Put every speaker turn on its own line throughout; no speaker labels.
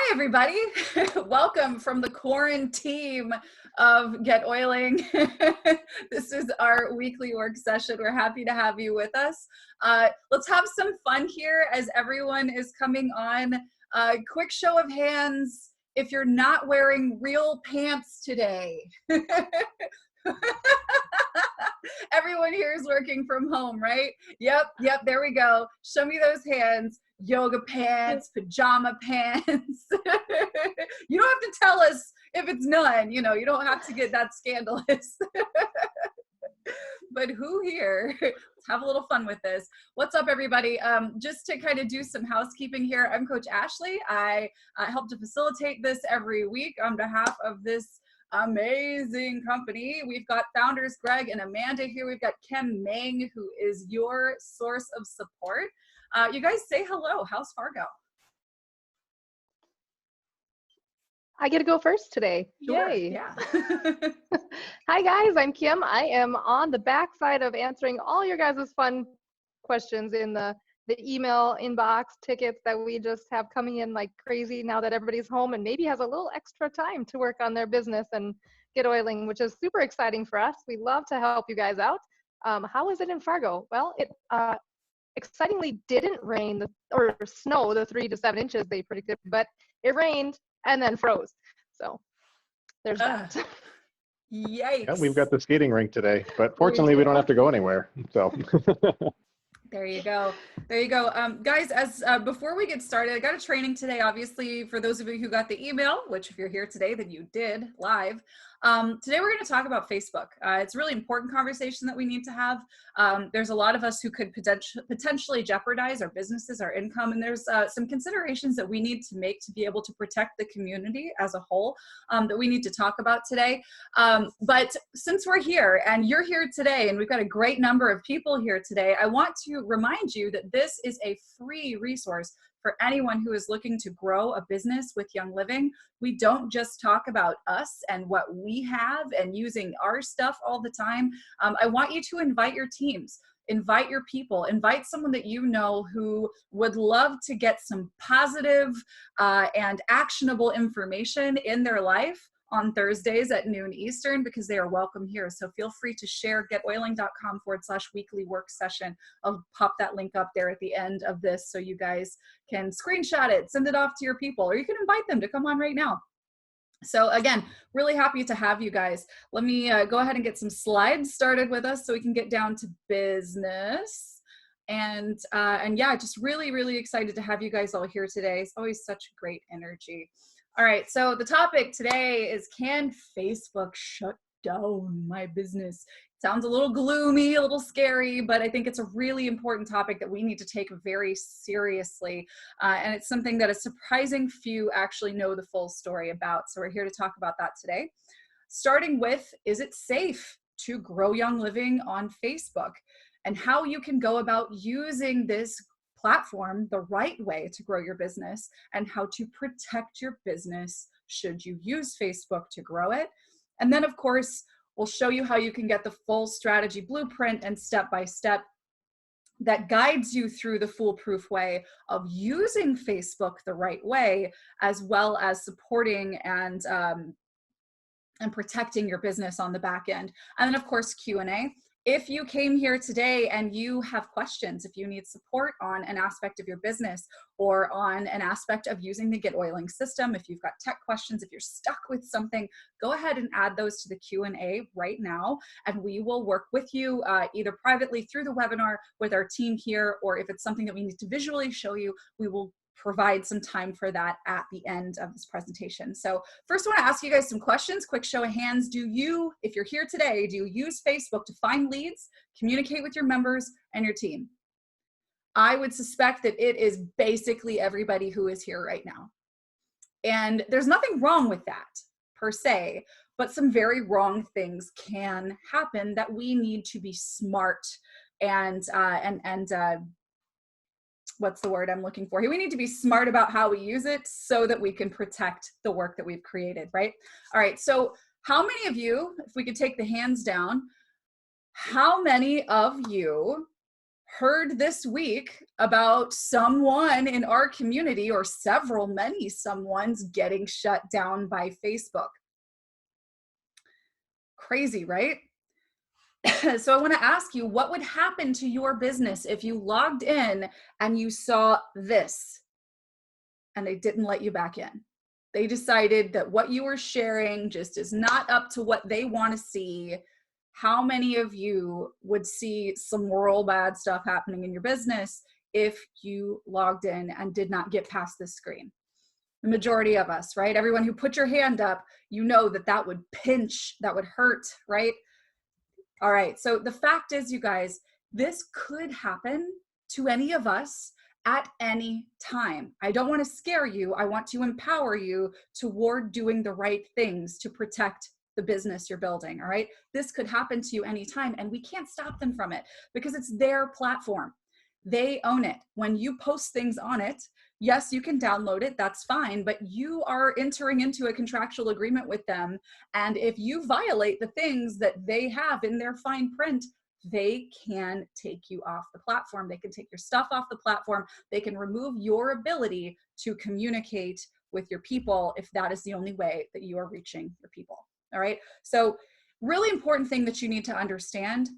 Hi, everybody. Welcome from the quarantine of GetOiling. This is our weekly work session. We're happy to have you with us. Let's have some fun here as everyone is coming on. Quick show of hands if you're not wearing real pants today. Everyone here is working from home, right? Yep, there we go. Show me those hands. Yoga pants, pajama pants. You don't have to tell us if it's none, you don't have to get that scandalous. But who here? Let's have a little fun with this. What's up, everybody? Just to kind of do some housekeeping here, I'm Coach Ashley. I help to facilitate this every week on behalf of this amazing company. We've got founders Greg and Amanda here. We've got Kim Meng, who is your source of support. You guys say hello. How's Fargo?
I get to go first today.
Sure,
Yay.
yeah.
Hi guys, I'm Kim. I am on the backside of answering all your guys' fun questions in the email inbox tickets that we just have coming in like crazy now that everybody's home and maybe has a little extra time to work on their business and get oiling, which is super exciting for us. We love to help you guys out. How is it in Fargo? Well, it excitingly didn't rain or snow the 3 to 7 inches they predicted, but it rained and then froze. So there's that.
Yikes.
Yeah, we've got the skating rink today, but fortunately we don't have to go anywhere. So
there you go. There you go. Guys, as before we get started, I got a training today, obviously, for those of you who got the email, which if you're here today, then you did live. Today we're going to talk about Facebook. It's a really important conversation that we need to have. There's a lot of us who could potentially jeopardize our businesses, our income, and there's some considerations that we need to make to be able to protect the community as a whole that we need to talk about today. But since we're here and you're here today and we've got a great number of people here today, I want to remind you that this is a free resource for anyone who is looking to grow a business with Young Living. We don't just talk about us and what we have and using our stuff all the time. I want you to invite your teams, invite your people, invite someone that you know who would love to get some positive and actionable information in their life on Thursdays at noon Eastern, because they are welcome here. So feel free to share getoiling.com/weekly work session. I'll pop that link up there at the end of this so you guys can screenshot it, send it off to your people, or you can invite them to come on right now. So again, really happy to have you guys. Let me go ahead and get some slides started with us so we can get down to business. And yeah, just really, really excited to have you guys all here today. It's always such great energy. All right, so the topic today is, can Facebook shut down my business? Sounds a little gloomy, a little scary, but I think it's a really important topic that we need to take very seriously. And it's something that a surprising few actually know the full story about. So we're here to talk about that today. Starting with, is it safe to grow Young Living on Facebook? And how you can go about using this platform the right way to grow your business, and how to protect your business should you use Facebook to grow it. And then of course, we'll show you how you can get the full strategy blueprint and step-by-step that guides you through the foolproof way of using Facebook the right way, as well as supporting and protecting your business on the back end. And then of course, Q&A. If you came here today and you have questions, if you need support on an aspect of your business or on an aspect of using the GetOiling system, if you've got tech questions, if you're stuck with something, go ahead and add those to the Q&A right now, and we will work with you either privately through the webinar with our team here, or if it's something that we need to visually show you, we will provide some time for that at the end of this presentation. So first I want to ask you guys some questions. Quick show of hands. Do you, if you're here today, do you use Facebook to find leads, communicate with your members and your team? I would suspect that it is basically everybody who is here right now. And there's nothing wrong with that per se, but some very wrong things can happen that we need to be smart and what's the word I'm looking for here? We need to be smart about how we use it so that we can protect the work that we've created, right? All right, so how many of you, if we could take the hands down, how many of you heard this week about someone in our community, or many someones getting shut down by Facebook. Crazy, right? So I want to ask you, what would happen to your business if you logged in and you saw this and they didn't let you back in? They decided that what you were sharing just is not up to what they want to see. How many of you would see some real bad stuff happening in your business if you logged in and did not get past this screen? The majority of us, right? Everyone who put your hand up, you know that that would pinch, that would hurt, right? All right, so the fact is, you guys, this could happen to any of us at any time. I don't want to scare you. I want to empower you toward doing the right things to protect the business you're building, all right? This could happen to you anytime, and we can't stop them from it because it's their platform. They own it. When you post things on it, yes, you can download it, that's fine, but you are entering into a contractual agreement with them. And if you violate the things that they have in their fine print, they can take you off the platform. They can take your stuff off the platform. They can remove your ability to communicate with your people if that is the only way that you are reaching your people. All right. So really important thing that you need to understand,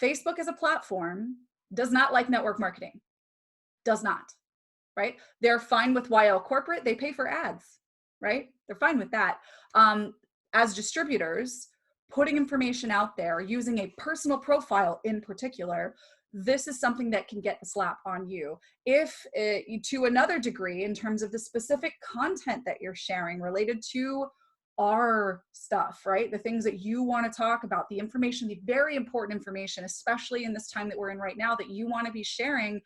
Facebook as a platform does not like network marketing. Does not. Right? They're fine with YL corporate. They pay for ads, right? They're fine with that. As distributors, putting information out there, using a personal profile in particular, this is something that can get the slap on you. If to another degree, in terms of the specific content that you're sharing related to our stuff, right? The things that you want to talk about, the information, the very important information, especially in this time that we're in right now, that you want to be sharing.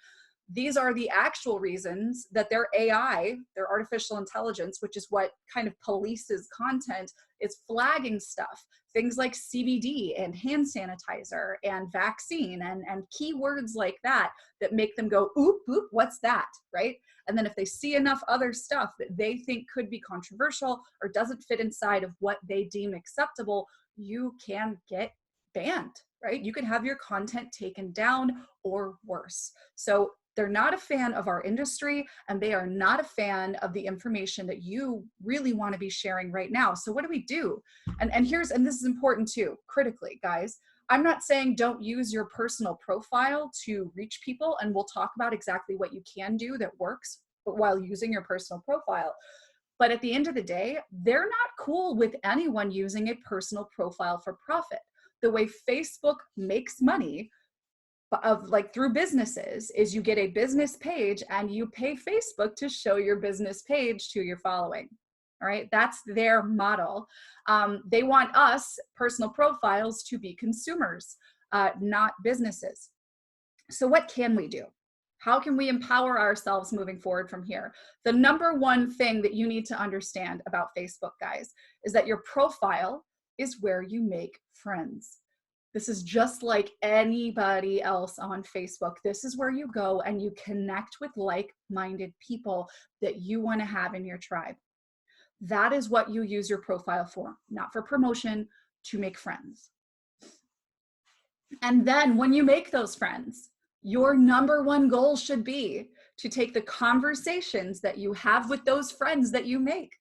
These are the actual reasons that their AI, their artificial intelligence, which is what kind of polices content, is flagging stuff. Things like CBD and hand sanitizer and vaccine and keywords like that that make them go, oop, oop, what's that, right? And then if they see enough other stuff that they think could be controversial or doesn't fit inside of what they deem acceptable, you can get banned, right? You can have your content taken down or worse. So they're not a fan of our industry, and they are not a fan of the information that you really want to be sharing right now. So what do we do? And this is important too, critically, guys. I'm not saying don't use your personal profile to reach people, and we'll talk about exactly what you can do that works while using your personal profile. But at the end of the day, they're not cool with anyone using a personal profile for profit. The way Facebook makes money of like through businesses is you get a business page and you pay Facebook to show your business page to your following. All right, that's their model. They want us personal profiles to be consumers, not businesses. So what can we do? How can we empower ourselves moving forward from here? The number one thing that you need to understand about Facebook, guys, is that your profile is where you make friends. This is just like anybody else on Facebook. This is where you go and you connect with like-minded people that you want to have in your tribe. That is what you use your profile for, not for promotion, to make friends. And then when you make those friends, your number one goal should be to take the conversations that you have with those friends that you make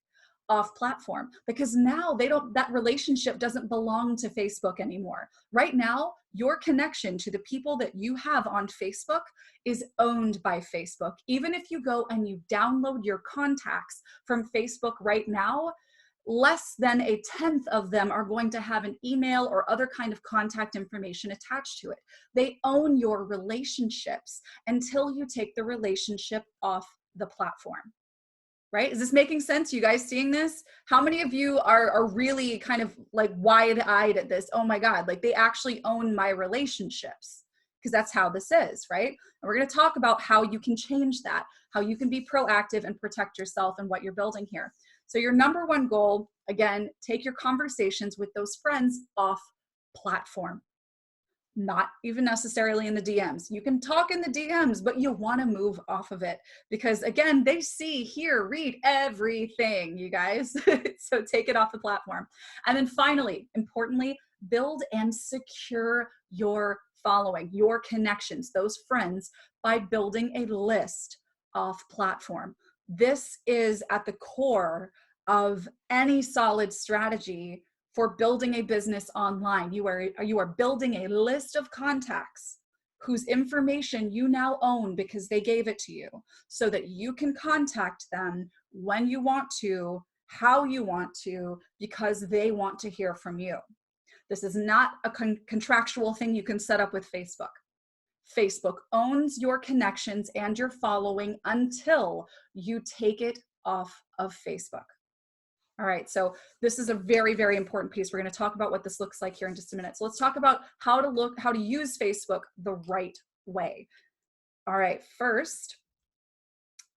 off platform, because now that relationship doesn't belong to Facebook anymore. Right now, your connection to the people that you have on Facebook is owned by Facebook. Even if you go and you download your contacts from Facebook right now, less than 1/10 of them are going to have an email or other kind of contact information attached to it. They own your relationships until you take the relationship off the platform. Right? Is this making sense? You guys seeing this? How many of you are really kind of like wide-eyed at this? Oh my God, like they actually own my relationships, because that's how this is, right? And we're going to talk about how you can change that, how you can be proactive and protect yourself and what you're building here. So your number one goal, again, take your conversations with those friends off platform. Not even necessarily in the DMs. You can talk in the DMs, but you want to move off of it because, again, they see, hear, read everything, you guys. So take it off the platform. And then finally, importantly, build and secure your following, your connections, those friends, by building a list off platform. This is at the core of any solid strategy for building a business online. You are building a list of contacts whose information you now own because they gave it to you, so that you can contact them when you want to, how you want to, because they want to hear from you. This is not a contractual thing you can set up with Facebook. Facebook owns your connections and your following until you take it off of Facebook. All right, so this is a very, very important piece. We're going to talk about what this looks like here in just a minute. So let's talk about how to use Facebook the right way. All right, first,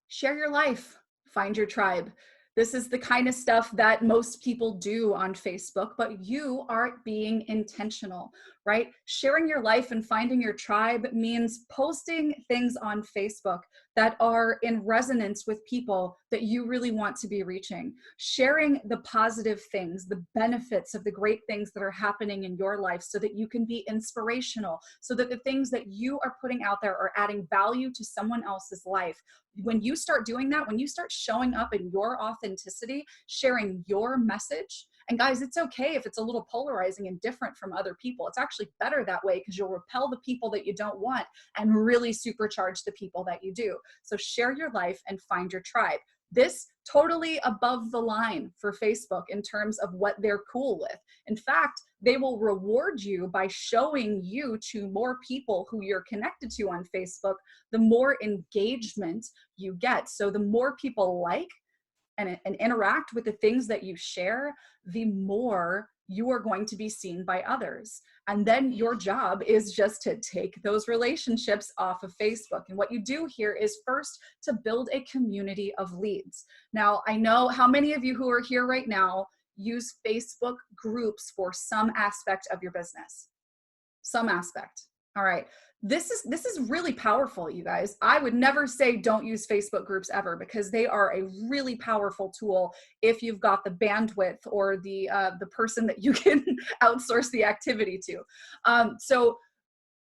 share your life, find your tribe. This is the kind of stuff that most people do on Facebook, but you are being intentional, right? Sharing your life and finding your tribe means posting things on Facebook that are in resonance with people that you really want to be reaching. Sharing the positive things, the benefits of the great things that are happening in your life, so that you can be inspirational, so that the things that you are putting out there are adding value to someone else's life. When you start doing that, when you start showing up in your authenticity, sharing your message, and guys, it's okay if it's a little polarizing and different from other people. It's actually better that way, because you'll repel the people that you don't want and really supercharge the people that you do. So share your life and find your tribe. This totally above the line for Facebook in terms of what they're cool with. In fact, they will reward you by showing you to more people who you're connected to on Facebook, the more engagement you get. So the more people like and interact with the things that you share, the more you are going to be seen by others. And then your job is just to take those relationships off of Facebook. And what you do here is first to build a community of leads. Now, I know how many of you who are here right now use Facebook groups for some aspect of your business. Some aspect. All right. This is really powerful, you guys. I would never say don't use Facebook groups ever, because they are a really powerful tool if you've got the bandwidth or the person that you can outsource the activity to. So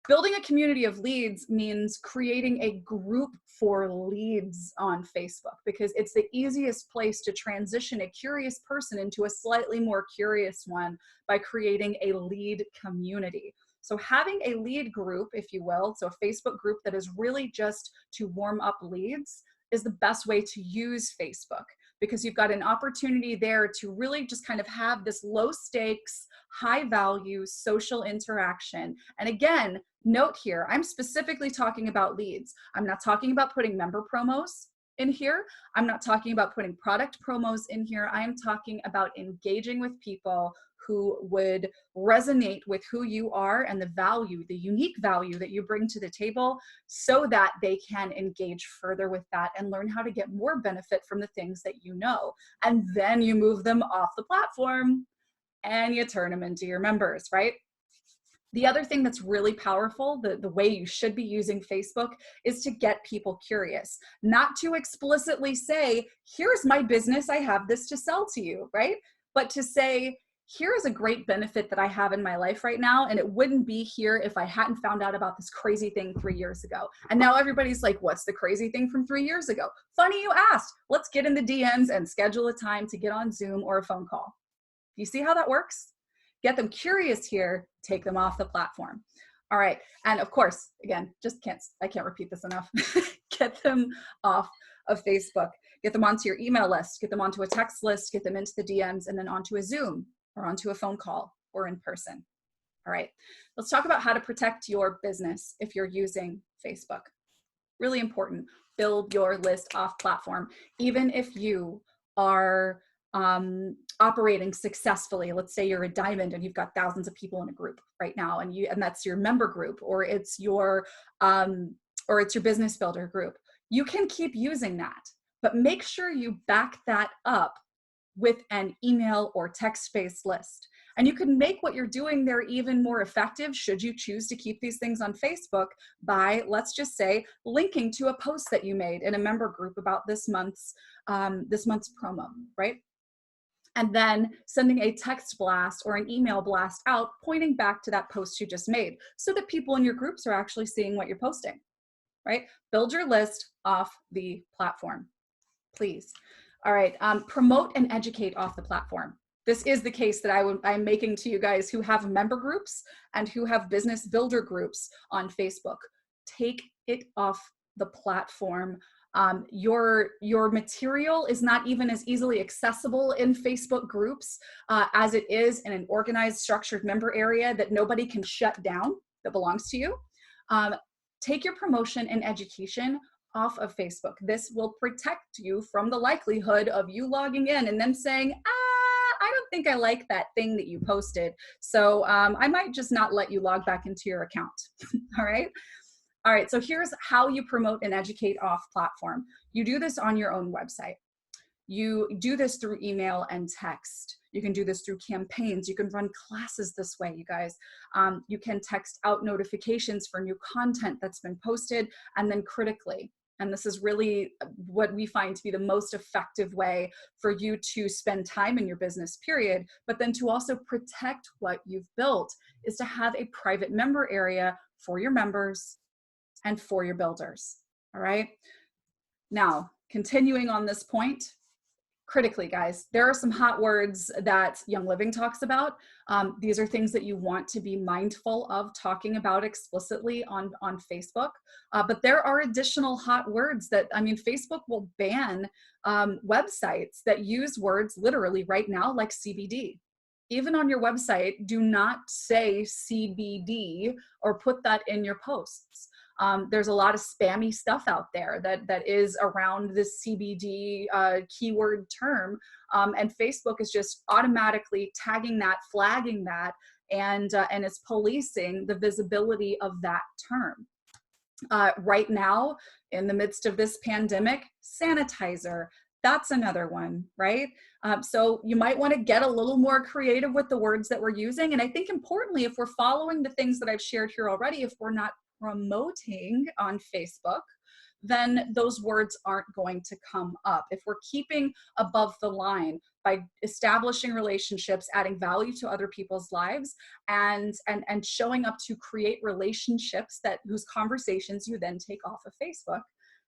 building a community of leads means creating a group for leads on Facebook, because it's the easiest place to transition a curious person into a slightly more curious one by creating a lead community. So having a lead group, if you will, so a Facebook group that is really just to warm up leads, is the best way to use Facebook, because you've got an opportunity there to really just kind of have this low stakes, high value social interaction. And again, note here, I'm specifically talking about leads. I'm not talking about putting member promos in here. I'm not talking about putting product promos in here. I am talking about engaging with people who would resonate with who you are and the value, the unique value that you bring to the table, so that they can engage further with that and learn how to get more benefit from the things that you know. And then you move them off the platform and you turn them into your members, right? The other thing that's really powerful, the way you should be using Facebook, is to get people curious. Not to explicitly say, here's my business, I have this to sell to you, right? But to say, here is a great benefit that I have in my life right now, and it wouldn't be here if I hadn't found out about this crazy thing 3 years ago. And now everybody's like, what's the crazy thing from 3 years ago? Funny you asked. Let's get in the DMs and schedule a time to get on Zoom or a phone call. You see how that works? Get them curious here, take them off the platform. All right, and of course, again, I can't repeat this enough. Get them off of Facebook. Get them onto your email list, get them onto a text list, get them into the DMs, and then onto a Zoom or onto a phone call or in person. All right, let's talk about how to protect your business if you're using Facebook. Really important, build your list off platform. Even if you are operating successfully, let's say you're a diamond and you've got thousands of people in a group right now, and that's your member group, or it's your business builder group. You can keep using that, but make sure you back that up with an email or text-based list. And you can make what you're doing there even more effective, should you choose to keep these things on Facebook, by, let's just say, linking to a post that you made in a member group about this month's promo, right? and then sending a text blast or an email blast out pointing back to that post you just made so that people in your groups are actually seeing what you're posting, right? Build your list off the platform, please. All right, promote and educate off the platform. This is the case that I'm making to you guys who have member groups and who have business builder groups on Facebook. Take it off the platform. Your material is not even as easily accessible in Facebook groups as it is in an organized, structured member area that nobody can shut down that belongs to you. Take your promotion and education off of Facebook. This will protect you from the likelihood of you logging in and then saying, I don't think I like that thing that you posted. So I might just not let you log back into your account. All right. All right, so here's how you promote and educate off platform. You do this on your own website. You do this through email and text. You can do this through campaigns. You can run classes this way, you guys. You can text out notifications for new content that's been posted, and then critically. And this is really what we find to be the most effective way for you to spend time in your business, period, but then to also protect what you've built is to have a private member area for your members and for your builders. All right. Now, continuing on this point, critically, guys, there are some hot words that Young Living talks about. These are things that you want to be mindful of talking about explicitly on Facebook. But there are additional hot words that, I mean, Facebook will ban websites that use words literally right now, like CBD. Even on your website, do not say CBD or put that in your posts. There's a lot of spammy stuff out there that is around this CBD keyword term, and Facebook is just automatically tagging that, flagging that, and is policing the visibility of that term. Right now, in the midst of this pandemic, sanitizer, that's another one, right? So you might want to get a little more creative with the words that we're using. And I think importantly, if we're following the things that I've shared here already, if we're not promoting on Facebook, then those words aren't going to come up. If we're keeping above the line by establishing relationships, adding value to other people's lives, and showing up to create relationships whose conversations you then take off of Facebook,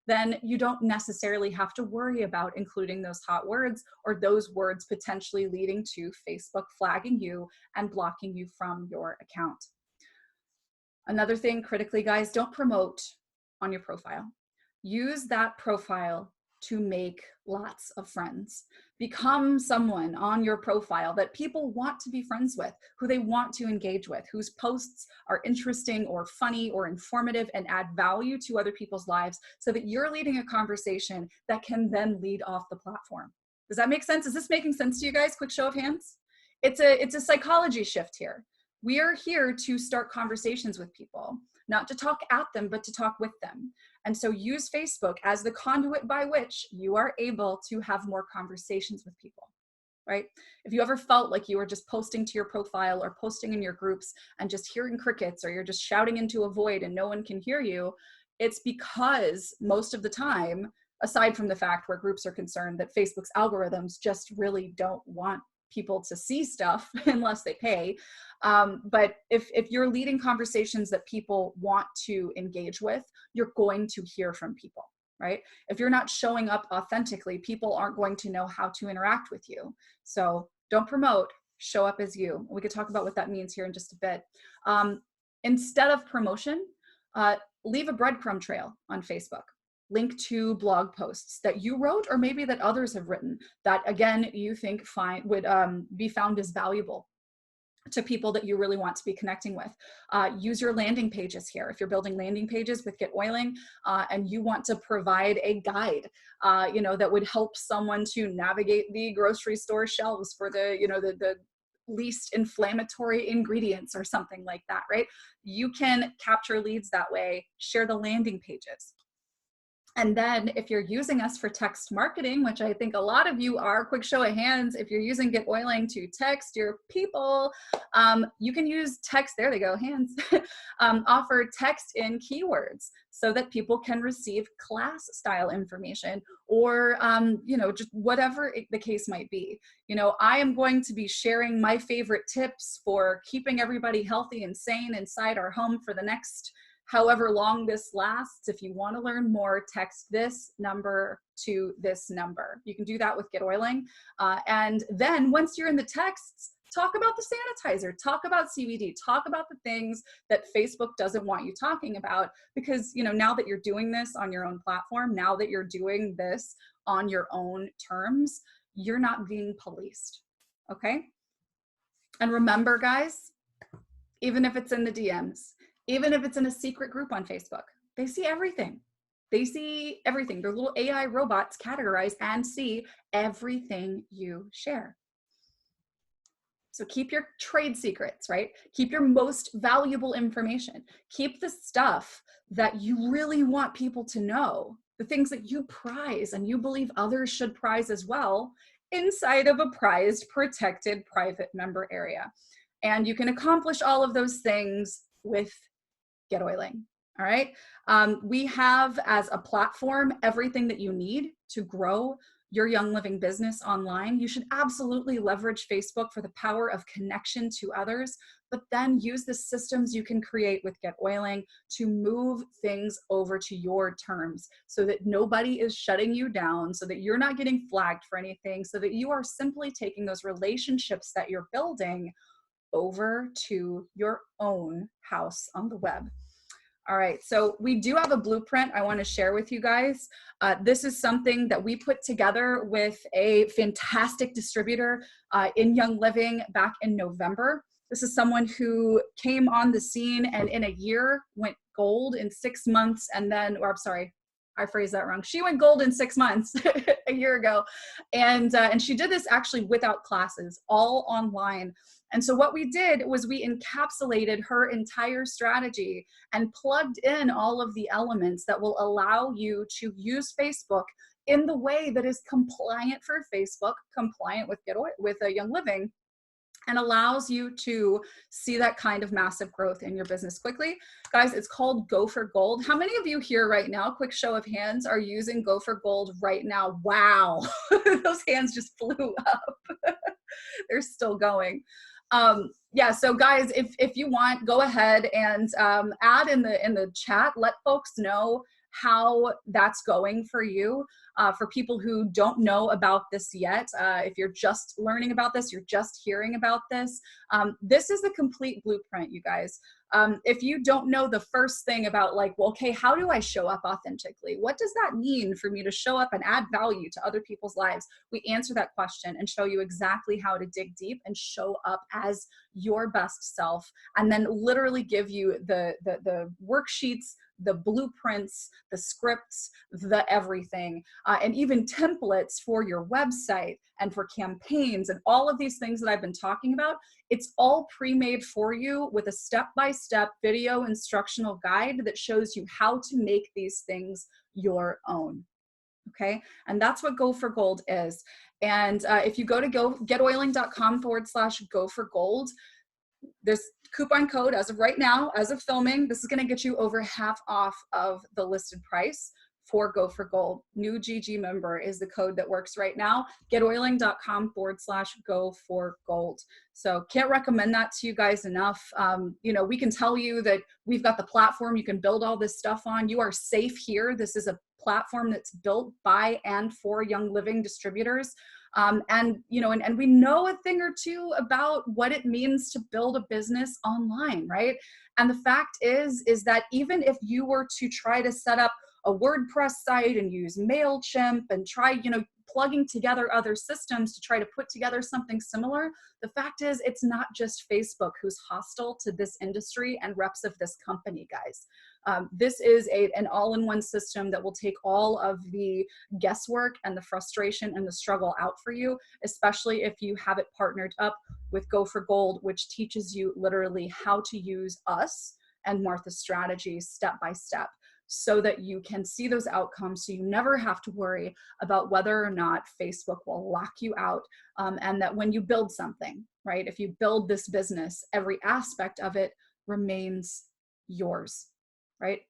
then you don't necessarily have to worry about including those hot words or those words potentially leading to Facebook flagging you and blocking you from your account. Another thing, critically, guys, don't promote on your profile. Use that profile to make lots of friends. Become someone on your profile that people want to be friends with, who they want to engage with, whose posts are interesting or funny or informative and add value to other people's lives so that you're leading a conversation that can then lead off the platform. Does that make sense? Is this making sense to you guys? Quick show of hands. It's a psychology shift here. We are here to start conversations with people, not to talk at them, but to talk with them. And so use Facebook as the conduit by which you are able to have more conversations with people, right? If you ever felt like you were just posting to your profile or posting in your groups and just hearing crickets, or you're just shouting into a void and no one can hear you, it's because most of the time, aside from the fact where groups are concerned, that Facebook's algorithms just really don't want people to see stuff unless they pay. But if you're leading conversations that people want to engage with, you're going to hear from people, right? If you're not showing up authentically, people aren't going to know how to interact with you. So don't promote, show up as you. We could talk about what that means here in just a bit. Instead of promotion, leave a breadcrumb trail on Facebook. Link to blog posts that you wrote or maybe that others have written that, again, you think would be found as valuable to people that you really want to be connecting with. Use your landing pages here. If you're building landing pages with GetOiling and you want to provide a guide, that would help someone to navigate the grocery store shelves for the least inflammatory ingredients or something like that, right? You can capture leads that way, share the landing pages. And then if you're using us for text marketing, which I think a lot of you are, quick show of hands, if you're using GetOiling to text your people, you can use text, there they go, hands, offer text in keywords so that people can receive class style information or, you know, just whatever the case might be. You know, I am going to be sharing my favorite tips for keeping everybody healthy and sane inside our home for the next however long this lasts. If you want to learn more, text this number to this number. You can do that with GetOiling. And then once you're in the texts, talk about the sanitizer, talk about CBD, talk about the things that Facebook doesn't want you talking about, because, you know, now that you're doing this on your own platform, now that you're doing this on your own terms, you're not being policed. Okay. And remember, guys, even if it's in the DMs, even if it's in a secret group on Facebook, they see everything. They see everything. Their little AI robots categorize and see everything you share. So keep your trade secrets, right? Keep your most valuable information. Keep the stuff that you really want people to know, the things that you prize and you believe others should prize as well, inside of a prized, protected, private member area. And you can accomplish all of those things with GetOiling. All right. We have as a platform everything that you need to grow your Young Living business online. You should absolutely leverage Facebook for the power of connection to others, but then use the systems you can create with GetOiling to move things over to your terms so that nobody is shutting you down, so that you're not getting flagged for anything, so that you are simply taking those relationships that you're building over to your own house on the web. All right, so we do have a blueprint I want to share with you guys. This is something that we put together with a fantastic distributor in Young Living back in November. This is someone who came on the scene and in a year went gold in 6 months, and then, or I'm sorry, I phrased that wrong. She went gold in 6 months a year ago. And she did this actually without classes, all online. And so what we did was we encapsulated her entire strategy and plugged in all of the elements that will allow you to use Facebook in the way that is compliant for Facebook, compliant with Young Living, and allows you to see that kind of massive growth in your business quickly. Guys, it's called Go for Gold. How many of you here right now, quick show of hands, are using Go for Gold right now? Wow, those hands just flew up. They're still going. Yeah, so guys, if you want, go ahead and add in the chat, let folks know how that's going for you. For people who don't know about this yet, if you're just learning about this, you're just hearing about this, this is the complete blueprint, you guys. If you don't know the first thing about like, well, okay, how do I show up authentically? What does that mean for me to show up and add value to other people's lives? We answer that question and show you exactly how to dig deep and show up as your best self, and then literally give you the worksheets, the blueprints, the scripts, the everything, and even templates for your website and for campaigns and all of these things that I've been talking about. It's all pre-made for you with a step-by-step video instructional guide that shows you how to make these things your own. Okay, and that's what Go for Gold is. And if you go to getoiling.com/go for gold, there's coupon code as of right now, as of filming. This is going to get you over half off of the listed price for Go for Gold. New GG member is the code that works right now. Getoiling.com/go for gold. So can't recommend that to you guys enough. You know, we can tell you that we've got the platform you can build all this stuff on. You are safe here. This is a platform that's built by and for Young Living distributors. And you know, and we know a thing or two about what it means to build a business online, right? And the fact is that even if you were to try to set up a WordPress site and use MailChimp and try, you know, plugging together other systems to try to put together something similar, the fact is it's not just Facebook who's hostile to this industry and reps of this company, guys. This is an all-in-one system that will take all of the guesswork and the frustration and the struggle out for you, especially if you have it partnered up with Go for Gold, which teaches you literally how to use us and Martha's strategies step by step. so that you can see those outcomes, so you never have to worry about whether or not Facebook will lock you out. And that when you build something, right, if you build this business, every aspect of it remains yours, right?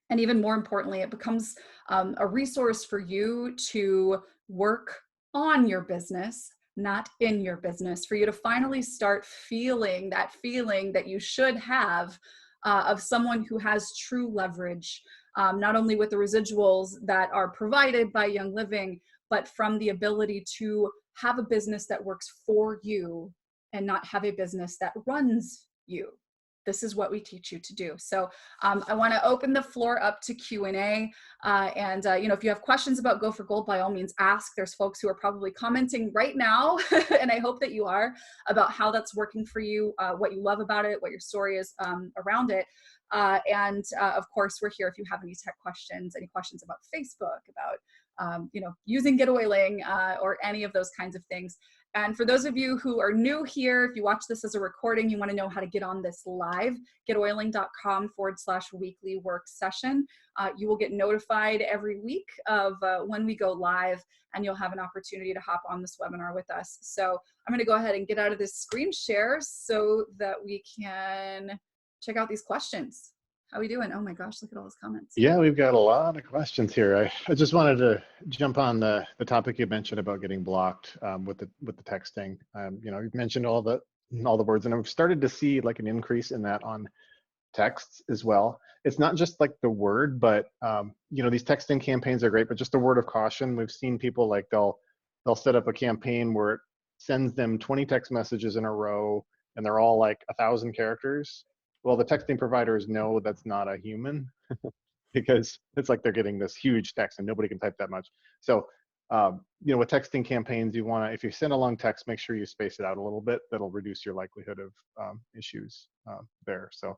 And even more importantly, it becomes a resource for you to work on your business, not in your business, for you to finally start feeling that you should have of someone who has true leverage, not only with the residuals that are provided by Young Living, but from the ability to have a business that works for you and not have a business that runs you. This is what we teach you to do. So I want to open the floor up to Q&A. If you have questions about Go for Gold, by all means ask. There's folks who are probably commenting right now, and I hope that you are, about how that's working for you, what you love about it, what your story is around it. Of course, we're here if you have any tech questions, any questions about Facebook, about using GetOiling, or any of those kinds of things. And for those of you who are new here, if you watch this as a recording, you want to know how to get on this live, getoiling.com/weekly work session. You will get notified every week of when we go live, and you'll have an opportunity to hop on this webinar with us. So I'm going to go ahead and get out of this screen share so that we can check out these questions. How are we doing? Oh my gosh, look at all those comments.
Yeah, we've got a lot of questions here. I just wanted to jump on the topic you mentioned about getting blocked with the texting. You've mentioned all the words, and I've started to see like an increase in that on texts as well. It's not just like the word, but these texting campaigns are great, but just a word of caution. We've seen people like they'll set up a campaign where it sends them 20 text messages in a row, and they're all like 1,000 characters. Well, the texting providers know that's not a human because it's like they're getting this huge text and nobody can type that much. So, with texting campaigns, you want to, if you send a long text, make sure you space it out a little bit. That'll reduce your likelihood of issues there. So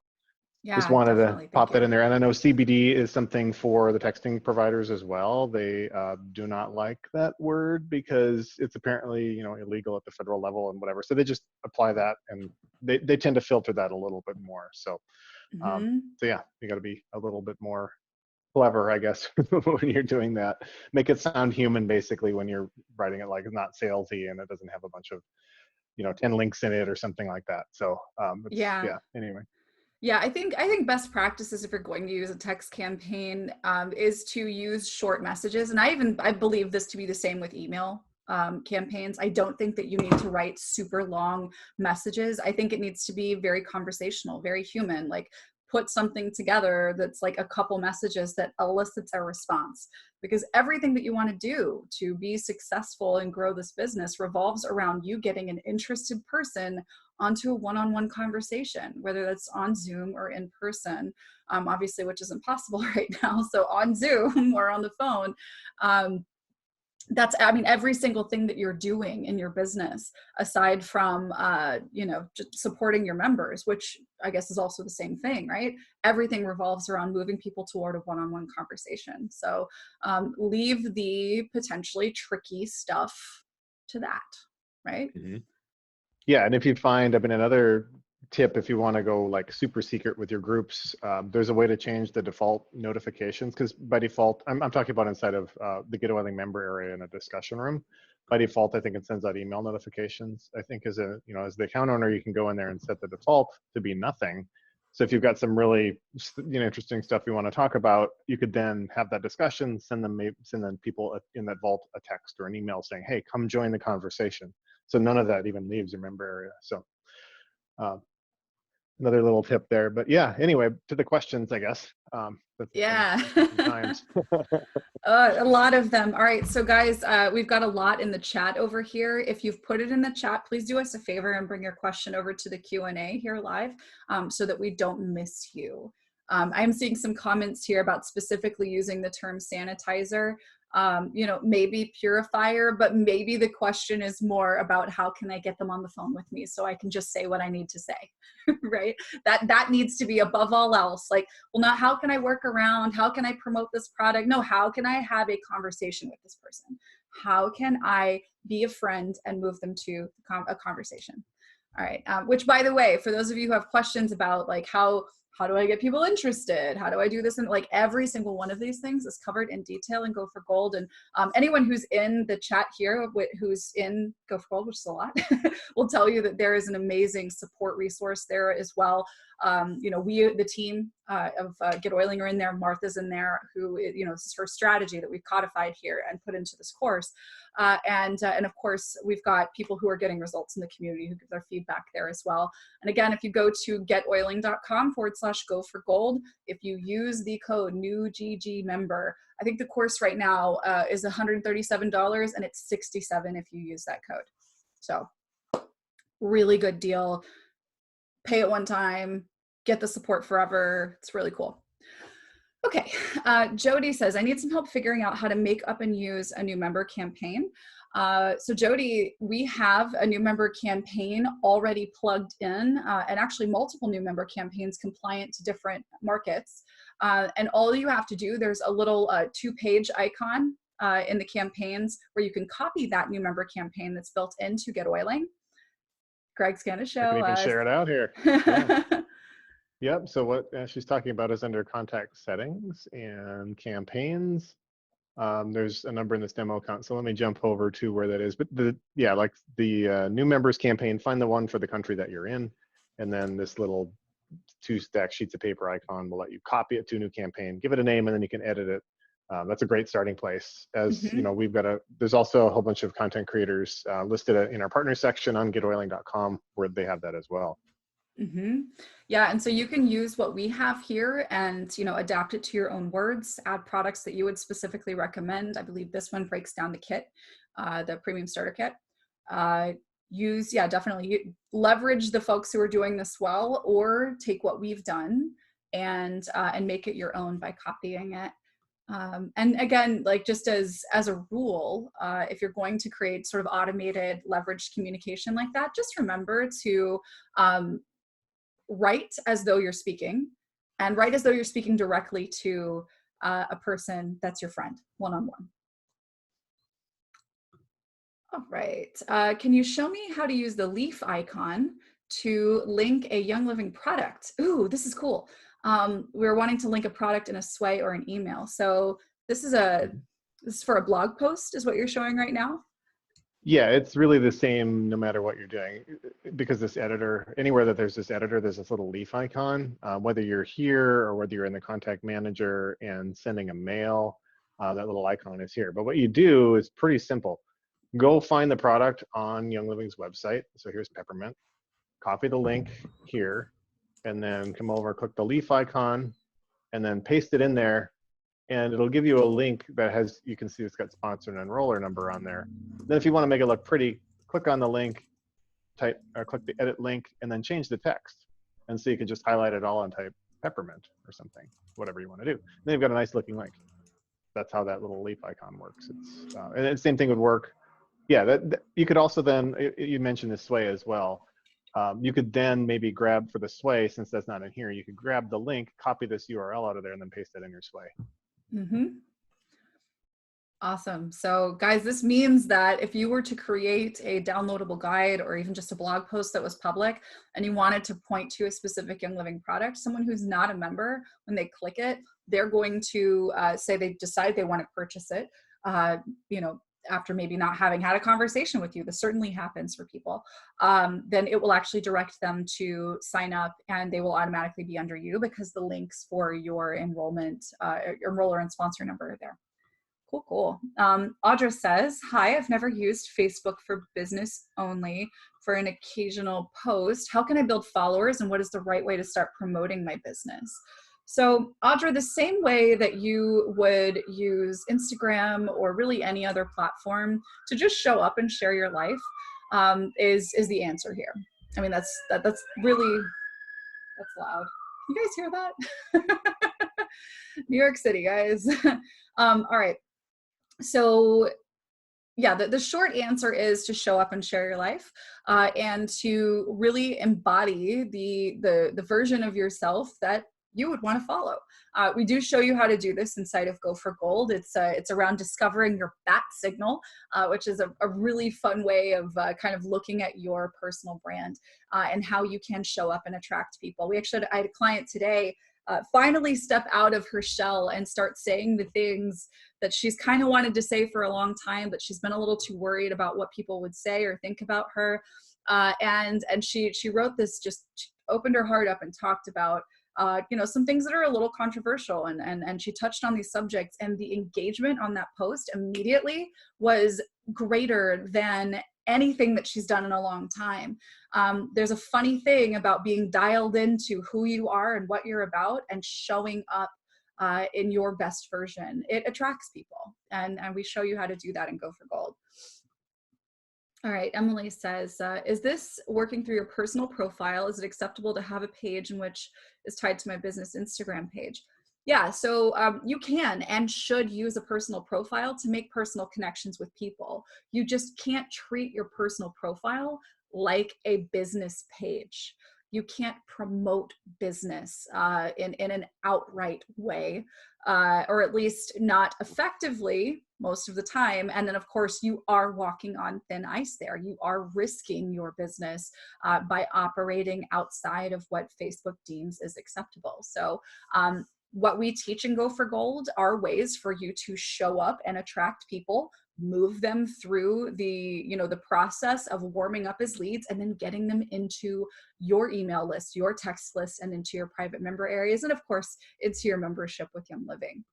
Yeah,
just wanted
definitely.
to pop that in there. And I know CBD is something for the texting providers as well. They do not like that word because it's apparently, illegal at the federal level and whatever. So they just apply that, and they tend to filter that a little bit more. So, so yeah, you got to be a little bit more clever, I guess, when you're doing that. Make it sound human, basically, when you're writing it, like it's not salesy and it doesn't have a bunch of, 10 links in it or something like that. So anyway.
Yeah, I think best practices, if you're going to use a text campaign, is to use short messages. And I believe this to be the same with email campaigns. I don't think that you need to write super long messages. I think it needs to be very conversational, very human. Like, put something together that's like a couple messages that elicits a response, because everything that you want to do to be successful and grow this business revolves around you getting an interested person onto a one-on-one conversation, whether that's on Zoom or in person, obviously, which isn't possible right now. So on Zoom or on the phone, every single thing that you're doing in your business, aside from, just supporting your members, which I guess is also the same thing, right? Everything revolves around moving people toward a one-on-one conversation. So leave the potentially tricky stuff to that, right?
Mm-hmm. Yeah, and if you find, another tip, if you want to go like super secret with your groups, there's a way to change the default notifications, because by default, I'm talking about inside of the GetOiling member area in a discussion room. By default, I think it sends out email notifications. I think as the account owner, you can go in there and set the default to be nothing. So if you've got some really interesting stuff you want to talk about, you could then have that discussion, send them people in that vault a text or an email saying, hey, come join the conversation. So none of that even leaves your member area. So another little tip there. But yeah, anyway, to the questions, I guess.
Yeah.
Times.
A lot of them. All right. So guys, we've got a lot in the chat over here. If you've put it in the chat, please do us a favor and bring your question over to the Q&A here live, so that we don't miss you. I'm seeing some comments here about specifically using the term sanitizer. Maybe purifier, but maybe the question is more about how can I get them on the phone with me so I can just say what I need to say, right? That needs to be above all else. Like, well, not how can I work around, how can I promote this product? No, how can I have a conversation with this person? How can I be a friend and move them to a conversation? All right. Which, by the way, for those of you who have questions about like how how do I get people interested? How do I do this? And like every single one of these things is covered in detail in Go for Gold. And anyone who's in the chat here, who's in Go for Gold, which is a lot, will tell you that there is an amazing support resource there as well. You know, the team of GetOiling are in there. Martha's in there, who, you know, this is her strategy that we've codified here and put into this course. And of course, we've got people who are getting results in the community who give their feedback there as well. And again, if you go to getoiling.com/go for gold, if you use the code NEWGGmember, I think the course right now is $137 and it's $67 if you use that code. So really good deal. Pay it one time, get the support forever. It's really cool. Okay, Jody says, I need some help figuring out how to make up and use a new member campaign. So Jody, we have a new member campaign already plugged in, and actually multiple new member campaigns compliant to different markets. And all you have to do, there's a little 2-page icon in the campaigns where you can copy that new member campaign that's built into GetOiling. Greg's gonna show us.
I can even share it out here. Yeah. Yep. So what she's talking about is under contact settings and campaigns. There's a number in this demo account. So let me jump over to where that is. But like the new members campaign, find the one for the country that you're in. And then this little 2 stack sheets of paper icon will let you copy it to a new campaign, give it a name, and then you can edit it. That's a great starting place. As you know, there's also a whole bunch of content creators listed in our partner section on getoiling.com where they have that as well.
Yeah, and so you can use what we have here and, you know, adapt it to your own words, add products that you would specifically recommend. I believe this one breaks down the kit, the premium starter kit. Definitely leverage the folks who are doing this well, or take what we've done and make it your own by copying it. And again, like just as a rule, if you're going to create sort of automated leveraged communication like that, just remember to write as though you're speaking, and write as though you're speaking directly to a person that's your friend, one-on-one. All right, can you show me how to use the leaf icon to link a Young Living product? Ooh, this is cool. We're wanting to link a product in a sway or an email. So this is for a blog post is what you're showing right now?
Yeah, it's really the same no matter what you're doing, because this editor, anywhere that there's this editor, there's this little leaf icon, whether you're here or whether you're in the contact manager and sending a mail, that little icon is here. But what you do is pretty simple. Go find the product on Young Living's website. So here's peppermint. Copy the link here, and then come over, click the leaf icon, and then paste it in there. And it'll give you a link that has, you can see it's got sponsor and enroller number on there. Then if you want to make it look pretty, click on the link, click the edit link, and then change the text. And so you can just highlight it all and type peppermint or something, whatever you want to do. Then you've got a nice looking link. That's how that little leaf icon works. It's and the same thing would work. Yeah, you could also then, you mentioned the sway as well. You could then maybe grab for the sway, since that's not in here, you could grab the link, copy this URL out of there, and then paste it in your sway.
Awesome. So guys, this means that if you were to create a downloadable guide or even just a blog post that was public and you wanted to point to a specific Young Living product, someone who's not a member, when they click it, they're going to say they decide they want to purchase it, you know, after maybe not having had a conversation with you. This certainly happens for people. Then it will actually direct them to sign up, and they will automatically be under you because the links for your enrollment, enroller and sponsor number are there. Cool, cool. Audra says, hi, I've never used Facebook for business only for an occasional post. How can I build followers, and what is the right way to start promoting my business? So Audra, the same way that you would use Instagram or really any other platform to just show up and share your life is the answer here. I mean, that's really, that's loud. You guys hear that? New York City, guys. All right. So yeah, the short answer is to show up and share your life and to really embody the version of yourself that you would want to follow. We do show you how to do this inside of Go for Gold. It's around discovering your bat signal, which is a really fun way of kind of looking at your personal brand and how you can show up and attract people. I had a client today finally step out of her shell and start saying the things that she's kind of wanted to say for a long time, but she's been a little too worried about what people would say or think about her. And she wrote this, just opened her heart up and talked about some things that are a little controversial, and she touched on these subjects, and the engagement on that post immediately was greater than anything that she's done in a long time. There's a funny thing about being dialed into who you are and what you're about and showing up in your best version. It attracts people, and we show you how to do that and Go for Gold. All right, Emily says, is this working through your personal profile? Is it acceptable to have a page in which is tied to my business Instagram page? Yeah, so you can and should use a personal profile to make personal connections with people. You just can't treat your personal profile like a business page. You can't promote business in an outright way, or at least not effectively most of the time. And then, of course, you are walking on thin ice there. You are risking your business by operating outside of what Facebook deems is acceptable. So what we teach in Go for Gold are ways for you to show up and attract people, move them through the process of warming up as leads, and then getting them into your email list, your text list, and into your private member areas, and of course into your membership with Young Living.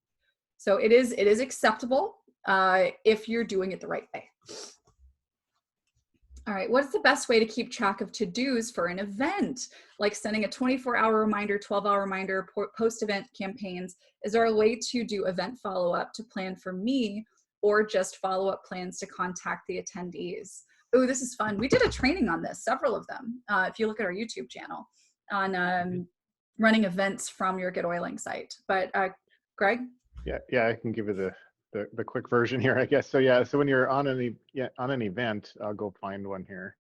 So it is acceptable if you're doing it the right way. All right, what's the best way to keep track of to-dos for an event? Like sending a 24-hour reminder, 12-hour reminder, post-event campaigns. Is there a way to do event follow-up to plan for me, or just follow-up plans to contact the attendees? Oh, this is fun. We did a training on this, several of them, if you look at our YouTube channel, on running events from your GetOiling site. But Greg?
Yeah, I can give you the quick version here, I guess. So yeah, so when you're on an event, I'll go find one here.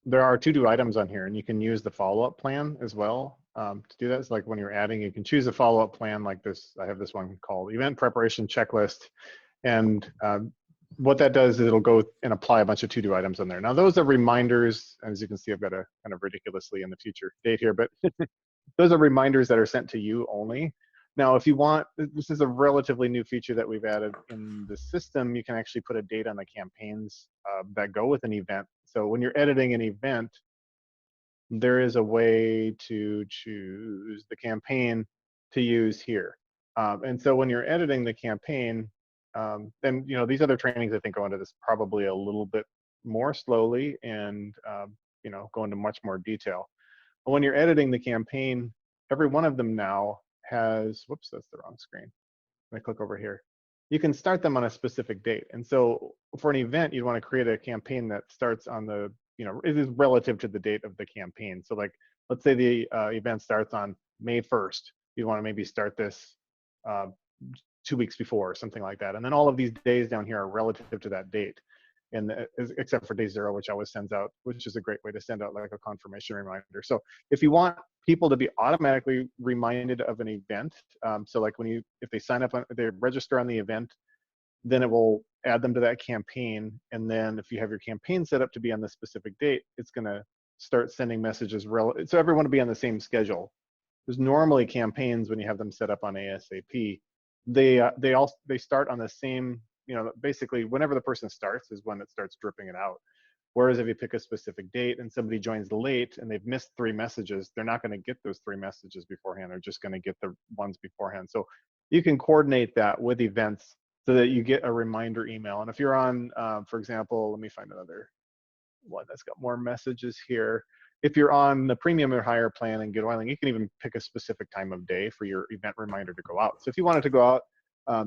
There are to-do items on here, and you can use the follow-up plan as well to do that. So like when you're adding, you can choose a follow-up plan like this. I have this one called Event Preparation Checklist, and what that does is it'll go and apply a bunch of to-do items on there. Now those are reminders. As you can see, I've got a kind of ridiculously in the future date here, but those are reminders that are sent to you only. Now, if you want, this is a relatively new feature that we've added in the system. You can actually put a date on the campaigns that go with an event. So when you're editing an event, there is a way to choose the campaign to use here. And so when you're editing the campaign, then these other trainings I think go into this probably a little bit more slowly and go into much more detail. But when you're editing the campaign, every one of them now has, whoops, that's the wrong screen. Let me click over here. You can start them on a specific date. And so for an event, you'd want to create a campaign that starts on the, it is relative to the date of the campaign. So like, let's say the event starts on May 1st. You want to maybe start this 2 weeks before or something like that. And then all of these days down here are relative to that date. And except for day 0, which always sends out, which is a great way to send out like a confirmation reminder. So if you want people to be automatically reminded of an event, so like if they sign up, they register on the event, then it will add them to that campaign. And then if you have your campaign set up to be on the specific date, it's going to start sending messages so everyone will be on the same schedule. There's normally campaigns when you have them set up on ASAP, they start on the same. Basically whenever the person starts is when it starts dripping it out. Whereas if you pick a specific date and somebody joins late and they've missed 3 messages, they're not going to get those 3 messages beforehand. They're just going to get the ones beforehand. So you can coordinate that with events so that you get a reminder email. And if you're on, for example, let me find another one that's got more messages here. If you're on the premium or higher plan and GetOiling, you can even pick a specific time of day for your event reminder to go out. So if you wanted to go out,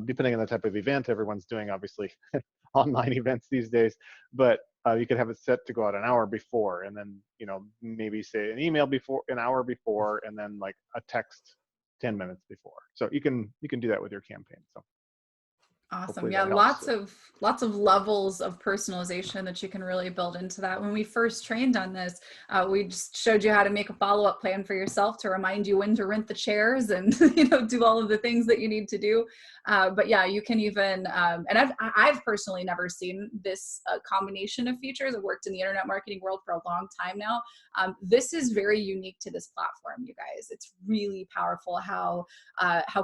depending on the type of event, everyone's doing obviously online events these days, but you could have it set to go out an hour before, and then maybe say an email before, an hour before, and then like a text 10 minutes before. So you can do that with your campaign. So
Awesome.
hopefully
Yeah,
that helps.
lots of levels of personalization that you can really build into that. When we first trained on this, we just showed you how to make a follow-up plan for yourself to remind you when to rent the chairs and do all of the things that you need to do. But yeah, you can even and I've personally never seen this combination of features. I've worked in the internet marketing world for a long time now. This is very unique to this platform, you guys. It's really powerful how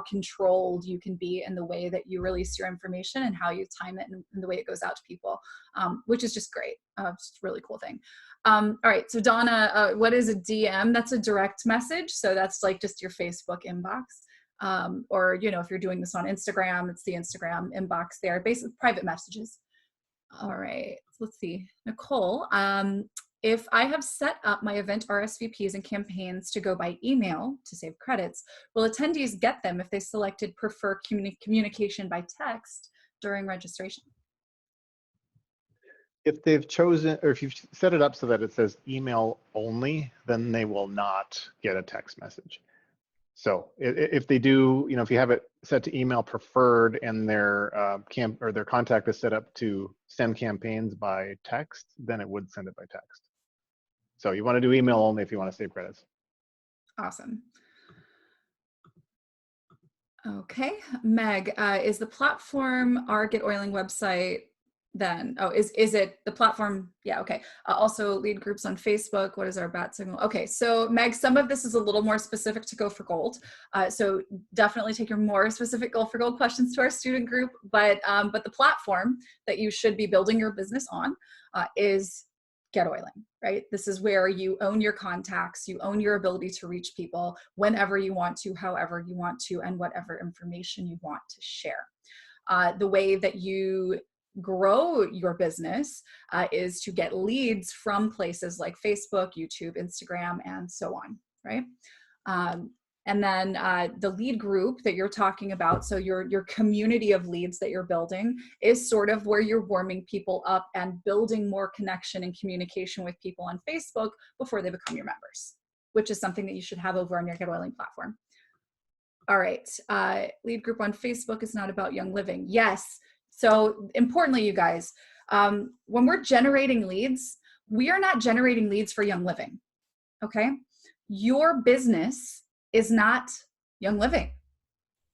controlled you can be in the way that you release your information and how you time it and the way it goes out to people, which is just great. Just a really cool thing. All right, so Donna, what is a DM? That's a direct message. So that's like just your Facebook inbox. Or, if you're doing this on Instagram, it's the Instagram inbox there, basically private messages. All right, let's see. Nicole, if I have set up my event RSVPs and campaigns to go by email to save credits, will attendees get them if they selected prefer communication by text during registration?
If they've chosen, or if you've set it up so that it says email only, then they will not get a text message. So if they do, if you have it set to email preferred and their their contact is set up to send campaigns by text, then it would send it by text. So you want to do email only if you want to save credits.
Awesome. Okay, Meg, is the platform our GetOiling website then? Oh, is it the platform? Yeah, okay. Also lead groups on Facebook. What is our bat signal? Okay, so Meg, some of this is a little more specific to Go for Gold. So definitely take your more specific Go for Gold questions to our student group. But the platform that you should be building your business on is GetOiling, right? This is where you own your contacts, you own your ability to reach people whenever you want to, however you want to, and whatever information you want to share. The way that you grow your business is to get leads from places like Facebook, YouTube, Instagram, and so on, right? And then the lead group that you're talking about, so your community of leads that you're building is sort of where you're warming people up and building more connection and communication with people on Facebook before they become your members, which is something that you should have over on your GetOiling platform. All right, lead group on Facebook is not about Young Living. Yes, so importantly, you guys, when we're generating leads, we are not generating leads for Young Living, okay? Your business is not Young Living.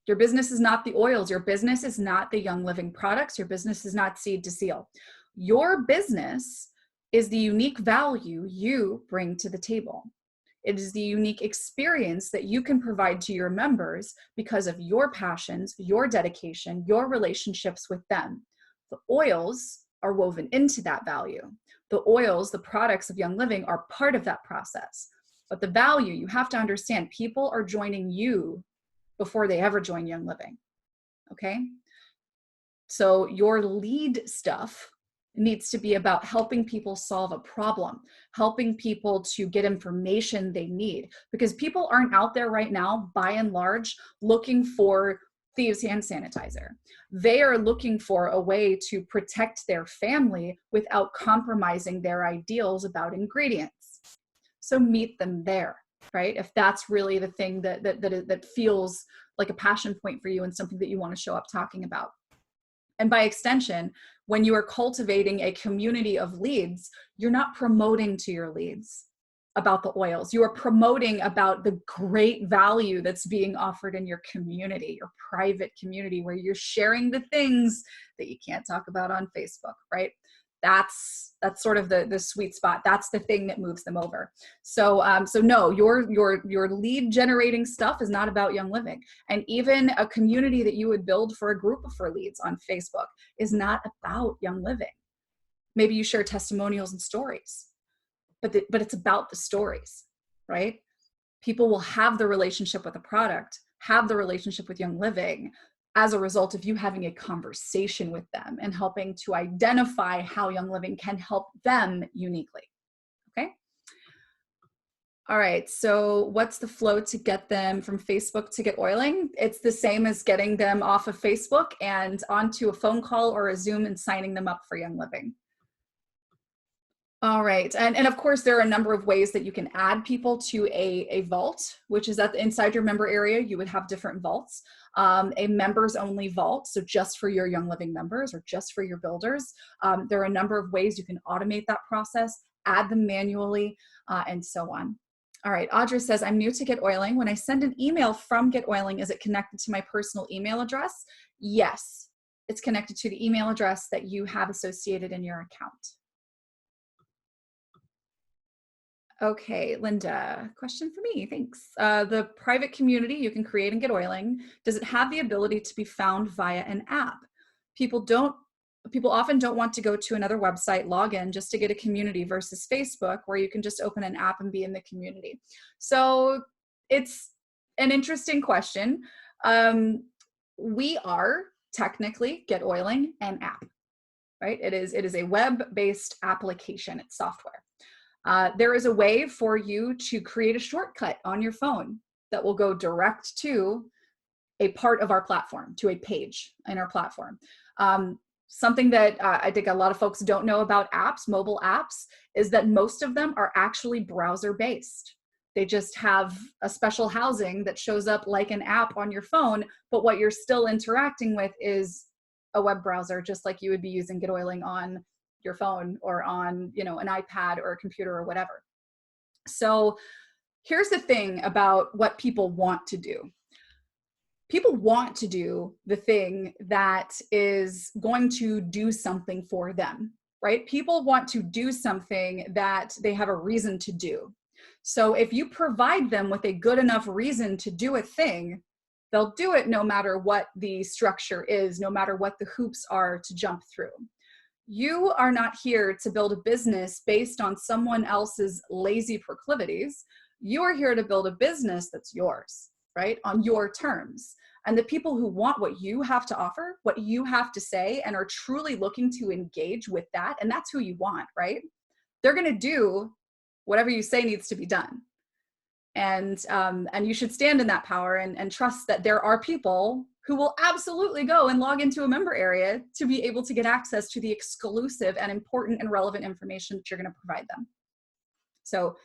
Your business is not the oils. Your business is not the Young Living products. Your business is not Seed to Seal. Your business is the unique value you bring to the table. It is the unique experience that you can provide to your members because of your passions, your dedication, your relationships with them. The oils are woven into that value. The oils, the products of Young Living, are part of that process. But the value, you have to understand, people are joining you before they ever join Young Living, okay? So your lead stuff needs to be about helping people solve a problem, helping people to get information they need, because people aren't out there right now, by and large, looking for thieves' hand sanitizer. They are looking for a way to protect their family without compromising their ideals about ingredients. So meet them there, right? If that's really the thing that feels like a passion point for you and something that you want to show up talking about. And by extension, when you are cultivating a community of leads, you're not promoting to your leads about the oils. You are promoting about the great value that's being offered in your community, your private community, where you're sharing the things that you can't talk about on Facebook, right? That's sort of the sweet spot. That's the thing that moves them over. So no, your lead generating stuff is not about Young Living. And even a community that you would build for a group for leads on Facebook is not about Young Living. Maybe you share testimonials and stories, but it's about the stories, right? People will have the relationship with the product, have the relationship with Young Living, as a result of you having a conversation with them and helping to identify how Young Living can help them uniquely, okay? All right, so what's the flow to get them from Facebook to GetOiling? It's the same as getting them off of Facebook and onto a phone call or a Zoom and signing them up for Young Living. All right. And of course, there are a number of ways that you can add people to a vault, which is inside your member area. You would have different vaults, a members only vault. So just for your Young Living members or just for your builders. There are a number of ways you can automate that process, add them manually, and so on. All right. Audra says, I'm new to GetOiling. When I send an email from GetOiling, is it connected to my personal email address? Yes, it's connected to the email address that you have associated in your account. Okay, Linda, question for me, thanks. The private community you can create and GetOiling, does it have the ability to be found via an app? People often don't want to go to another website, log in just to get a community versus Facebook where you can just open an app and be in the community. So it's an interesting question. We are technically GetOiling an app, right? It is a web-based application, it's software. There is a way for you to create a shortcut on your phone that will go direct to a part of our platform, to a page in our platform. Something that I think a lot of folks don't know about apps, mobile apps, is that most of them are actually browser-based. They just have a special housing that shows up like an app on your phone, but what you're still interacting with is a web browser, just like you would be using GetOiling on your phone or on, you know, an iPad or a computer or whatever. So here's the thing about what people want to do. People want to do the thing that is going to do something for them, right? People want to do something that they have a reason to do. So if you provide them with a good enough reason to do a thing, they'll do it no matter what the structure is, no matter what the hoops are to jump through. You are not here to build a business based on someone else's lazy proclivities. You are here to build a business that's yours, right? On your terms. And the people who want what you have to offer, what you have to say, and are truly looking to engage with that, and that's who you want, right? They're going to do whatever you say needs to be done. And you should stand in that power and trust that there are people who will absolutely go and log into a member area to be able to get access to the exclusive and important and relevant information that you're going to provide them. So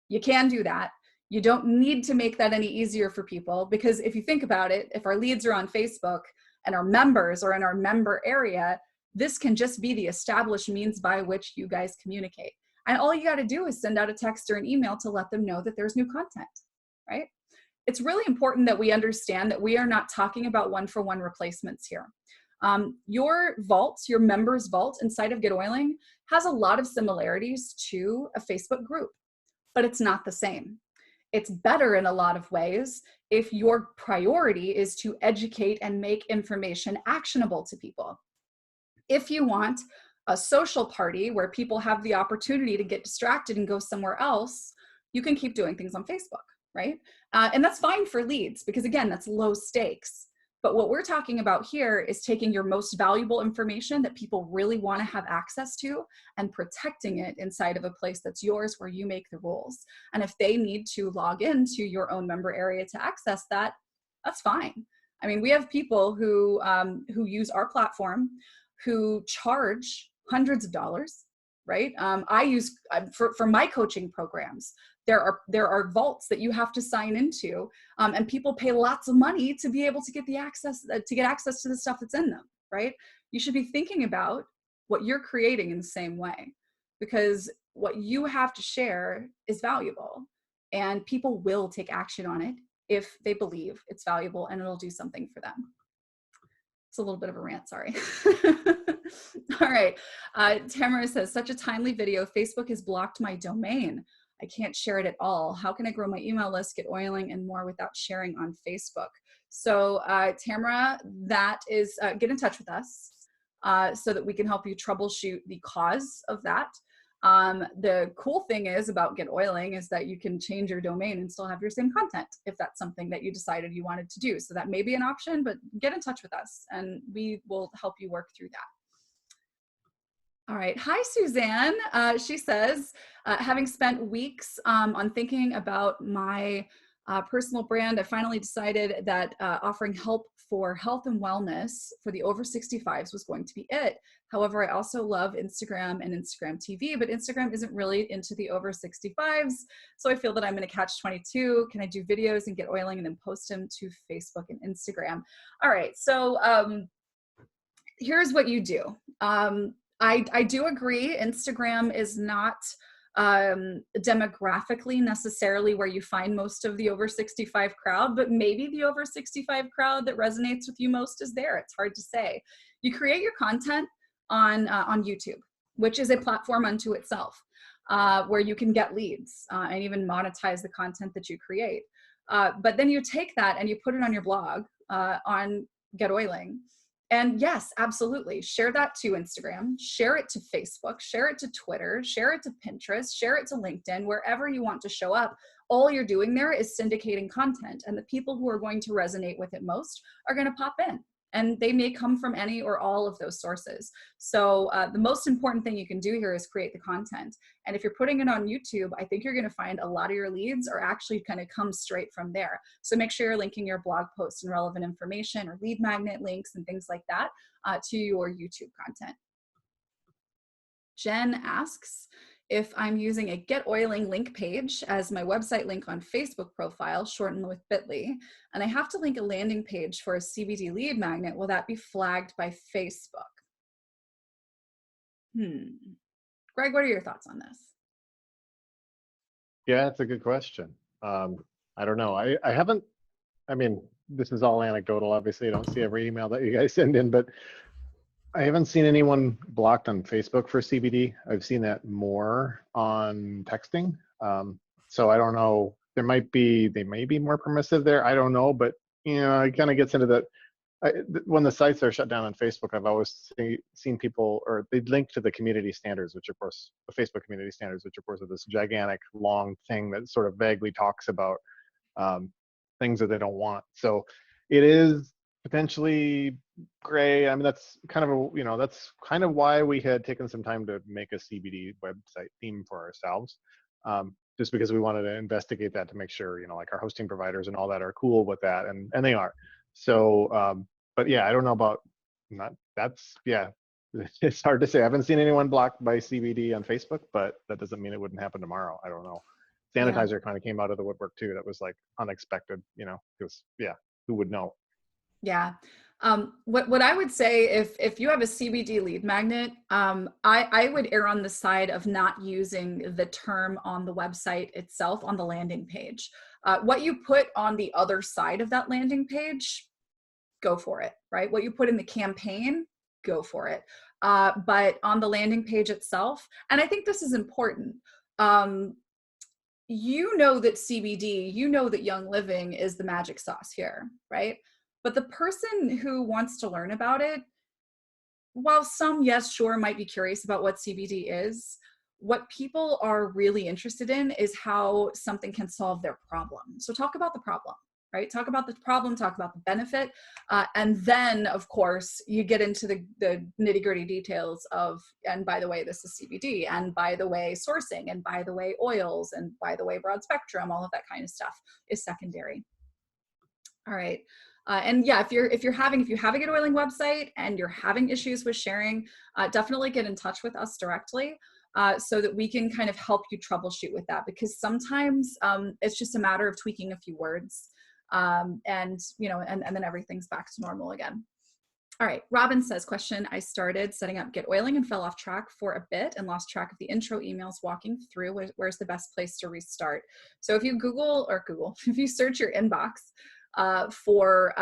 you can do that. You don't need to make that any easier for people, because if you think about it, if our leads are on Facebook and our members are in our member area, this can just be the established means by which you guys communicate. And all you got to do is send out a text or an email to let them know that there's new content, right? It's really important that we understand that we are not talking about one-for-one replacements here. Your vault, your members vault inside of GetOiling has a lot of similarities to a Facebook group, but it's not the same. It's better in a lot of ways if your priority is to educate and make information actionable to people. If you want a social party where people have the opportunity to get distracted and go somewhere else, you can keep doing things on Facebook, right? And that's fine for leads, because again, that's low stakes. But what we're talking about here is taking your most valuable information that people really want to have access to and protecting it inside of a place that's yours, where you make the rules. And if they need to log into your own member area to access that, that's fine. I mean, we have people who use our platform who charge hundreds of dollars, right? I use for my coaching programs. There are vaults that you have to sign into, and people pay lots of money to be able to get access to the stuff that's in them, right? You should be thinking about what you're creating in the same way, because what you have to share is valuable, and people will take action on it if they believe it's valuable and it'll do something for them. It's a little bit of a rant, sorry. All right, Tamara says, such a timely video. Facebook has blocked my domain. I can't share it at all. How can I grow my email list, GetOiling, and more without sharing on Facebook? So Tamara, that is, get in touch with us so that we can help you troubleshoot the cause of that. The cool thing is about GetOiling is that you can change your domain and still have your same content if that's something that you decided you wanted to do. So that may be an option, but get in touch with us and we will help you work through that. All right. Hi, Suzanne. She says, having spent weeks on thinking about my Personal brand, I finally decided that offering help for health and wellness for the over 65s was going to be it. However, I also love Instagram and Instagram TV, but Instagram isn't really into the over 65s. So I feel that I'm in a catch 22. Can I do videos and get oiling and then post them to Facebook and Instagram? All right. So here's what you do. I do agree Instagram is not demographically necessarily where you find most of the over 65 crowd, but maybe the over 65 crowd that resonates with you most is there. It's hard to say. You create your content on YouTube, which is a platform unto itself, where you can get leads and even monetize the content that you create. But then you take that and you put it on your blog on GetOiling. And yes, absolutely. Share that to Instagram, share it to Facebook, share it to Twitter, share it to Pinterest, share it to LinkedIn, wherever you want to show up. All you're doing there is syndicating content, and the people who are going to resonate with it most are going to pop in. And they may come from any or all of those sources. So the most important thing you can do here is create the content. And if you're putting it on YouTube, I think you're going to find a lot of your leads are actually kind of come straight from there. So make sure you're linking your blog posts and relevant information or lead magnet links and things like that to your YouTube content. Jen asks, if I'm using a GetOiling link page as my website link on Facebook profile, shortened with bit.ly, and I have to link a landing page for a CBD lead magnet, will that be flagged by Facebook? Greg, what are your thoughts on this?
Yeah, that's a good question. I don't know. I haven't, I mean, this is all anecdotal. Obviously, I don't see every email that you guys send in, but I haven't seen anyone blocked on Facebook for CBD. I've seen that more on texting. So I don't know. They may be more permissive there. I don't know, but it kind of gets into that. When the sites are shut down on Facebook, I've always seen people, or they'd link to the community standards, which of course, the Facebook community standards, which of course are this gigantic long thing that sort of vaguely talks about things that they don't want. So it is potentially gray. I mean, that's kind of that's kind of why we had taken some time to make a CBD website theme for ourselves, just because we wanted to investigate that to make sure, like our hosting providers and all that are cool with that, and they are. So, but yeah, I don't know about yeah, it's hard to say. I haven't seen anyone blocked by CBD on Facebook, but that doesn't mean it wouldn't happen tomorrow. I don't know. Sanitizer kind of came out of the woodwork too. That was like unexpected, because who would know?
Yeah. What I would say, if you have a CBD lead magnet, I would err on the side of not using the term on the website itself on the landing page. What you put on the other side of that landing page, go for it, right? What you put in the campaign, go for it. But on the landing page itself, and I think this is important, that CBD, that Young Living is the magic sauce here, right? But the person who wants to learn about it, while some, yes, sure, might be curious about what CBD is, what people are really interested in is how something can solve their problem. So talk about the problem, right? Talk about the problem, talk about the benefit. And then, of course, you get into the nitty-gritty details of, and by the way, this is CBD, and by the way, sourcing, and by the way, oils, and by the way, broad spectrum, all of that kind of stuff is secondary. All right. And yeah, if you have a GetOiling website and you're having issues with sharing, definitely get in touch with us directly so that we can kind of help you troubleshoot with that, because sometimes it's just a matter of tweaking a few words and then everything's back to normal again. All right, Robin says, question, I started setting up GetOiling and fell off track for a bit and lost track of the intro emails walking through. Where's the best place to restart? So if you if you search your inbox, for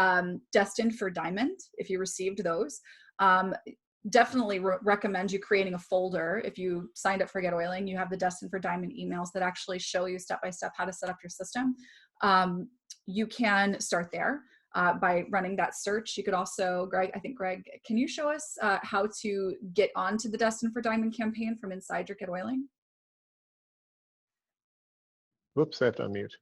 Destined for Diamond, if you received those. Definitely recommend you creating a folder. If you signed up for GetOiling, you have the Destined for Diamond emails that actually show you step-by-step how to set up your system. You can start there by running that search. You could also, Greg, can you show us how to get onto the Destined for Diamond campaign from inside your GetOiling?
Whoops, I have to unmute.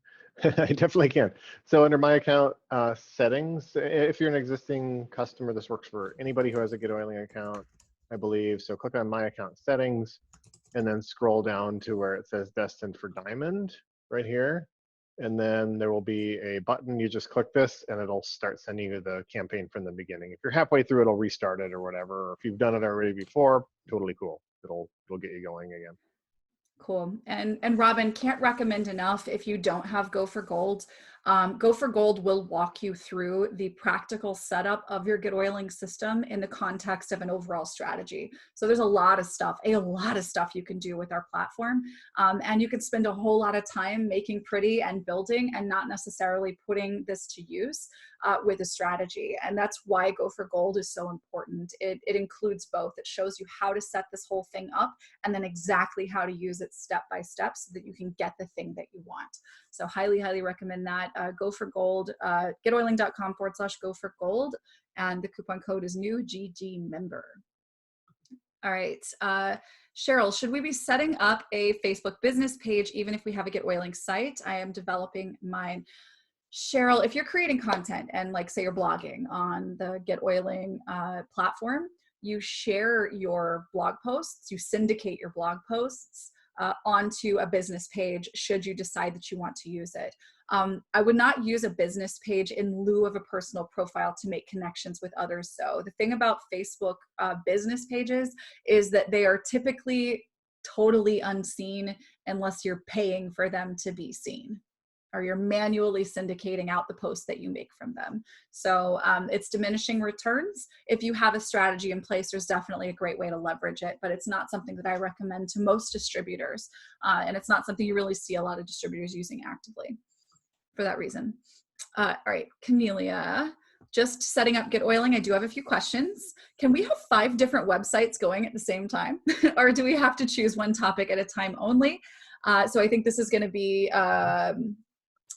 I definitely can. So under my account settings, if you're an existing customer, this works for anybody who has a GetOiling account, I believe. So click on my account settings and then scroll down to where it says Destined for Diamond right here. and then there will be a button. You just click this and it'll start sending you the campaign from the beginning. If you're halfway through, it'll restart it or whatever. Or if you've done it already before, totally cool. It'll get you going again.
Cool. And Robin, can't recommend enough if you don't have Go for Gold. Go for Gold will walk you through the practical setup of your GetOiling system in the context of an overall strategy. So there's a lot of stuff you can do with our platform. And you can spend a whole lot of time making pretty and building and not necessarily putting this to use with a strategy. And that's why Go for Gold is so important. It includes both. It shows you how to set this whole thing up and then exactly how to use it step by step so that you can get the thing that you want. So highly, highly recommend that. Go for Gold, getoiling.com/go for gold. And the coupon code is new GG member. All right. Cheryl, should we be setting up a Facebook business page even if we have a GetOiling site? I am developing mine. Cheryl, if you're creating content and like say you're blogging on the GetOiling platform, you share your blog posts, you syndicate your blog posts onto a business page should you decide that you want to use it. I would not use a business page in lieu of a personal profile to make connections with others. So the thing about Facebook business pages is that they are typically totally unseen unless you're paying for them to be seen, or you're manually syndicating out the posts that you make from them. So it's diminishing returns. If you have a strategy in place, there's definitely a great way to leverage it, but it's not something that I recommend to most distributors. And it's not something you really see a lot of distributors using actively for that reason. All right, Camelia, just setting up GetOiling. I do have a few questions. Can we have 5 different websites going at the same time? Or do we have to choose one topic at a time only? So I think this is gonna be,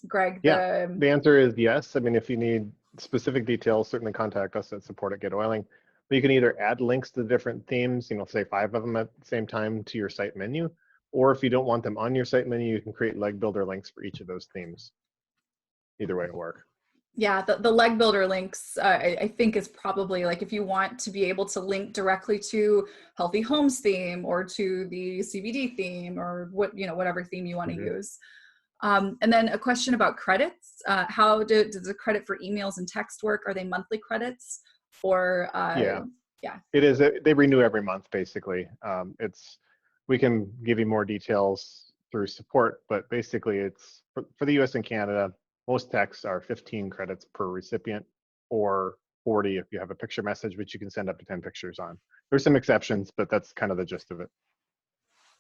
Greg,
Yeah, the answer is yes. I mean, if you need specific details, certainly contact us at support@GetOiling. But you can either add links to the different themes, say 5 of them at the same time to your site menu, or if you don't want them on your site menu, you can create leg builder links for each of those themes. Either way will work.
Yeah, the leg builder links, I think is probably like if you want to be able to link directly to Healthy Homes theme or to the CBD theme or whatever theme you want to use. And then a question about credits. How does the credit for emails and text work? Are they monthly credits or?
Yeah,
yeah.
It is. They renew every month, basically. We can give you more details through support, but basically it's for the US and Canada, most texts are 15 credits per recipient or 40 if you have a picture message, which you can send up to 10 pictures on. There's some exceptions, but that's kind of the gist of it.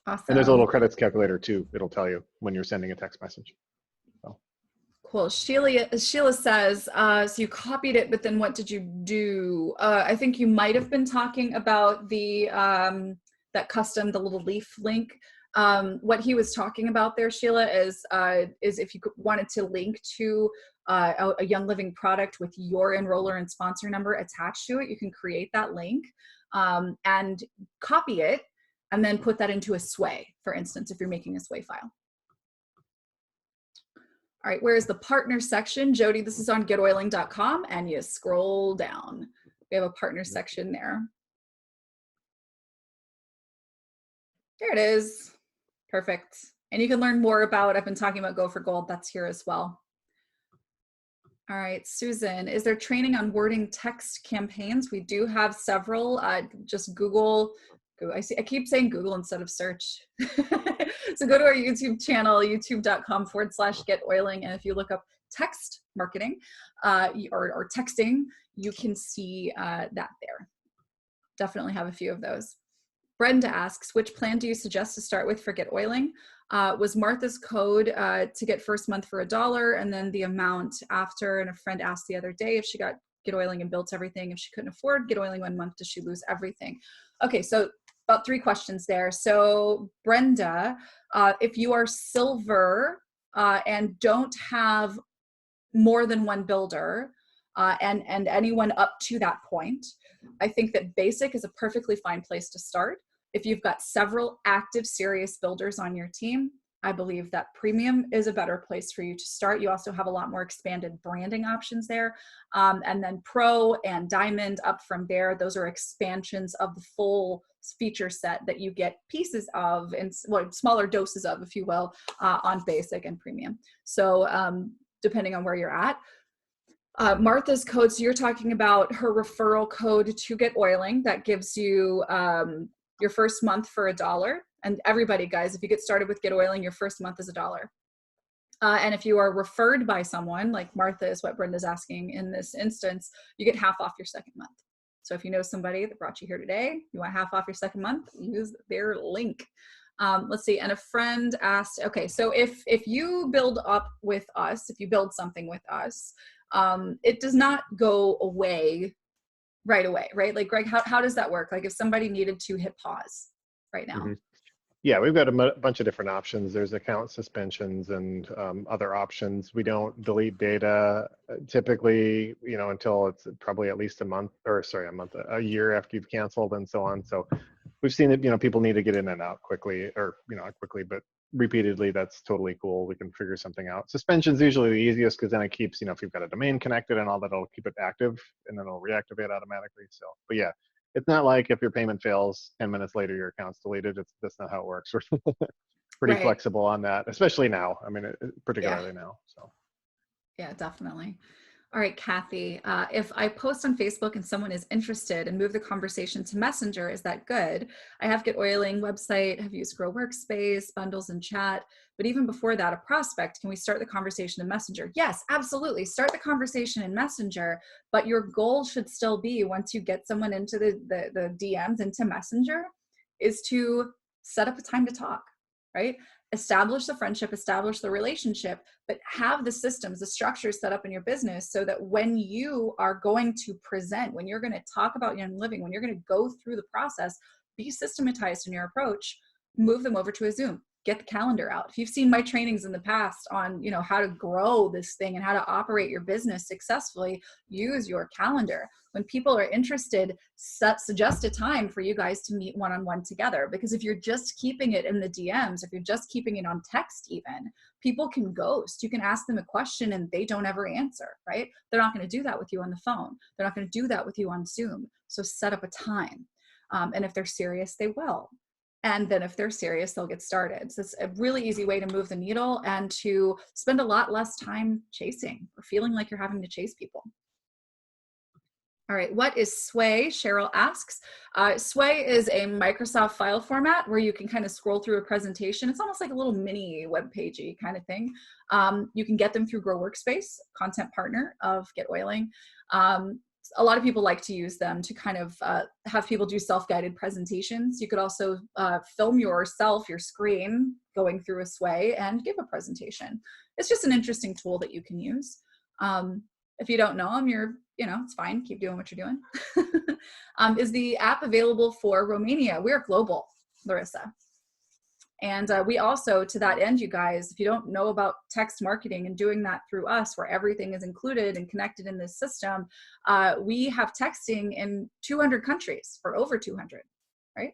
Awesome.
And there's a little credits calculator too. It'll tell you when you're sending a text message. So.
Cool. Sheila says, so you copied it, but then what did you do? I think you might have been talking about the that custom, the little leaf link. What he was talking about there, Sheila, is if you wanted to link to a Young Living product with your enroller and sponsor number attached to it, you can create that link and copy it and then put that into a sway, for instance, if you're making a sway file. All right, where's the partner section? Jody, this is on getoiling.com and you scroll down. We have a partner section there. There it is. Perfect. And you can learn more about, I've been talking about Go for Gold, that's here as well. All right, Susan, is there training on wording text campaigns? We do have several. Just Google. I keep saying Google instead of search. So go to our YouTube channel, youtube.com/GetOiling. And if you look up text marketing or texting, you can see that there. Definitely have a few of those. Brenda asks, which plan do you suggest to start with for GetOiling? Was Martha's code to get first month for $1 and then the amount after? And a friend asked the other day if she got GetOiling and built everything. If she couldn't afford GetOiling 1 month, does she lose everything? Okay, so about 3 questions there. So Brenda, if you are silver and don't have more than one builder and anyone up to that point, I think that basic is a perfectly fine place to start. If you've got several active, serious builders on your team, I believe that premium is a better place for you to start. You also have a lot more expanded branding options there. And then pro and diamond up from there, those are expansions of the full feature set that you get pieces of and smaller doses of, if you will, on basic and premium. So depending on where you're at. Martha's code, so you're talking about her referral code to GetOiling that gives you your first month for $1. And everybody, guys, if you get started with GetOiling, your first month is $1. And if you are referred by someone, like Martha is what Brenda's asking in this instance, you get half off your second month. So if you know somebody that brought you here today, you want half off your second month, use their link. Let's see, and a friend asked, okay, so if you build up with us, if you build something with us, it does not go away right away, right? Like, Greg, how does that work? Like if somebody needed to hit pause right now.
Yeah, we've got a bunch of different options. There's account suspensions and other options. We don't delete data typically, until it's probably at least a year after you've canceled and so on. So we've seen that, people need to get in and out quickly, or, not quickly, but repeatedly. That's totally cool. We can figure something out. Suspension's usually the easiest because then it keeps, if you've got a domain connected and all that, it'll keep it active and then it'll reactivate automatically. So, but yeah. It's not like if your payment fails 10 minutes later, your account's deleted. That's not how it works. We're pretty flexible on that, especially now. I mean, particularly now. So.
Yeah, definitely. All right, Kathy, if I post on Facebook and someone is interested and move the conversation to Messenger, is that good? I have GetOiling website, have used Grow Workspace, bundles and chat, but even before that, a prospect, can we start the conversation in Messenger? Yes, absolutely. Start the conversation in Messenger, but your goal should still be, once you get someone into the DMs, into Messenger, is to set up a time to talk, right? Establish the friendship, establish the relationship, but have the systems, the structures set up in your business so that when you are going to present, when you're going to talk about Young Living, when you're going to go through the process, be systematized in your approach, move them over to a Zoom, get the calendar out. If you've seen my trainings in the past on, how to grow this thing and how to operate your business successfully, use your calendar. When people are interested, suggest a time for you guys to meet one-on-one together. Because if you're just keeping it in the DMs, if you're just keeping it on text even, people can ghost. You can ask them a question and they don't ever answer, right? They're not going to do that with you on the phone. They're not going to do that with you on Zoom. So set up a time. And if they're serious, they will. And then if they're serious, they'll get started. So it's a really easy way to move the needle and to spend a lot less time chasing or feeling like you're having to chase people. All right, what is Sway? Cheryl asks. Sway is a Microsoft file format where you can kind of scroll through a presentation. It's almost like a little mini web pagey kind of thing. You can get them through Grow Workspace, content partner of GetOiling. A lot of people like to use them to kind of have people do self-guided presentations. You could also film yourself, your screen, going through a Sway and give a presentation. It's just an interesting tool that you can use. If you don't know them, it's fine. Keep doing what you're doing. Is the app available for Romania? We're global, Larissa. And we also, to that end, you guys, if you don't know about text marketing and doing that through us, where everything is included and connected in this system, we have texting in 200 countries, or over 200, right?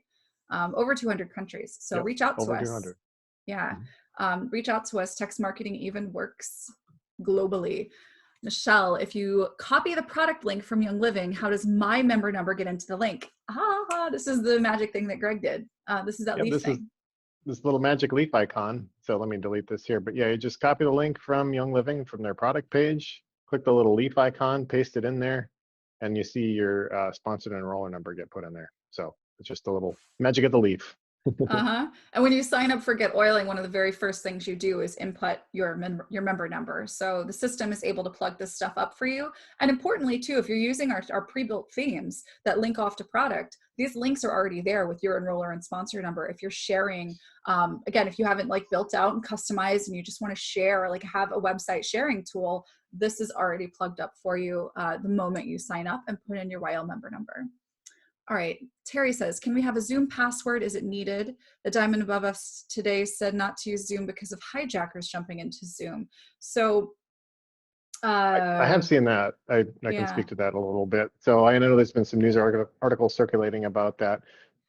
Over 200 countries. So
yep,
reach out to us.
200.
Yeah. Reach out to us. Text marketing even works globally. Michelle, if you copy the product link from Young Living, how does my member number get into the link? This is the magic thing that Greg did. This is that leaf thing.
This little magic leaf icon. So let me delete this here. But yeah, you just copy the link from Young Living from their product page, click the little leaf icon, paste it in there, and you see your sponsored enroller number get put in there. So it's just a little magic of the leaf.
And when you sign up for GetOiling, one of the very first things you do is input your member number. So the system is able to plug this stuff up for you. And importantly, too, if you're using our pre-built themes that link off to product, these links are already there with your enroller and sponsor number. If you're sharing, again, if you haven't built out and customized and you just want to share, have a website sharing tool, this is already plugged up for you the moment you sign up and put in your YL member number. All right, Terry says, can we have a Zoom password? Is it needed? The diamond above us today said not to use Zoom because of hijackers jumping into Zoom. So
I have seen that. I can speak to that a little bit. So I know there's been some news articles circulating about that.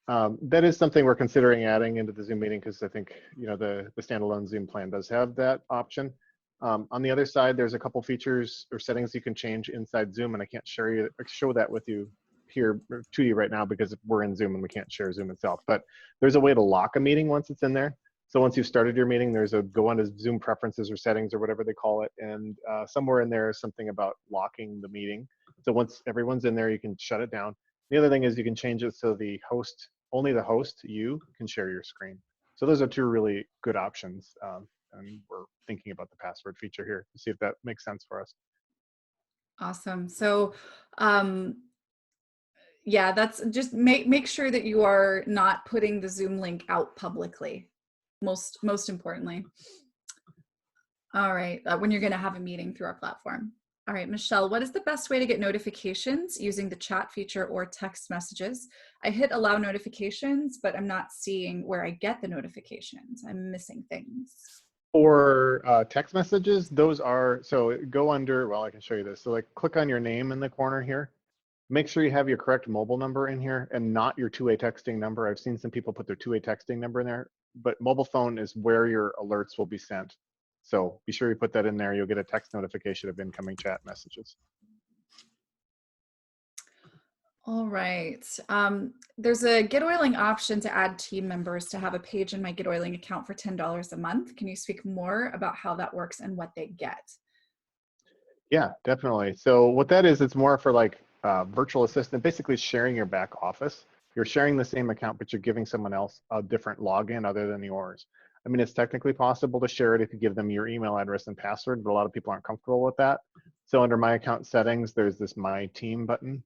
That is something we're considering adding into the Zoom meeting because I think the standalone Zoom plan does have that option. On the other side, there's a couple features or settings you can change inside Zoom, and I can't show that with you here to you right now because we're in Zoom and we can't share Zoom itself. But there's a way to lock a meeting once it's in there. So once you've started your meeting, there's a go onto Zoom preferences or settings or whatever they call it, and somewhere in there is something about locking the meeting. So once everyone's in there, you can shut it down. The other thing is you can change it so the host, only the host, you can share your screen. So those are two really good options. And we're thinking about the password feature here to see if that makes sense for us.
Awesome. So, yeah, that's just make sure that you are not putting the Zoom link out publicly. Most importantly. All right, when you're going to have a meeting through our platform. All right, Michelle, what is the best way to get notifications using the chat feature or text messages? I hit allow notifications, but I'm not seeing where I get the notifications. I'm missing things.
For text messages, those are, so go under, well, I can show you this. So like click on your name in the corner here. Make sure you have your correct mobile number in here and not your two-way texting number. I've seen some people put their two-way texting number in there, but mobile phone is where your alerts will be sent. So be sure you put that in there. You'll get a text notification of incoming chat messages.
All right. There's a GetOiling option to add team members to have a page in my GetOiling account for $10 a month. Can you speak more about how that works and what they get?
Yeah, definitely. So what that is, it's more for like virtual assistant, basically sharing your back office. You're sharing the same account, but you're giving someone else a different login other than yours. I mean, it's technically possible to share it if you give them your email address and password, but a lot of people aren't comfortable with that. So under my account settings, there's this My Team button.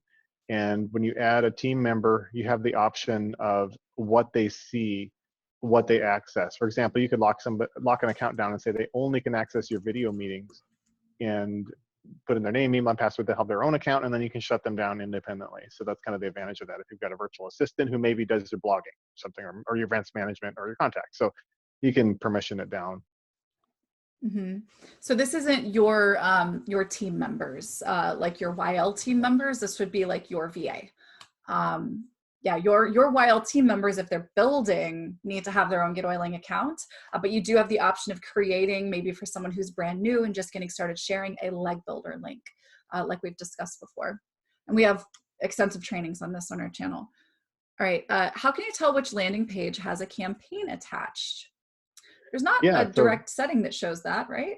And when you add a team member, you have the option of what they see, what they access. For example, you could lock an account down and say they only can access your video meetings and put in their name, email, and password. They have their own account, and then you can shut them down independently. So that's kind of the advantage of that if you've got a virtual assistant who maybe does your blogging, something, or your events management or your contacts. So you can permission it down.
Mm-hmm. So this isn't your team members, like your YL team members. This would be like your VA. Yeah, your YL team members, if they're building, need to have their own GetOiling account, but you do have the option of creating, maybe for someone who's brand new and just getting started, sharing a leg builder link, like we've discussed before. And we have extensive trainings on this on our channel. All right, how can you tell which landing page has a campaign attached? There's not a direct setting that shows that, right?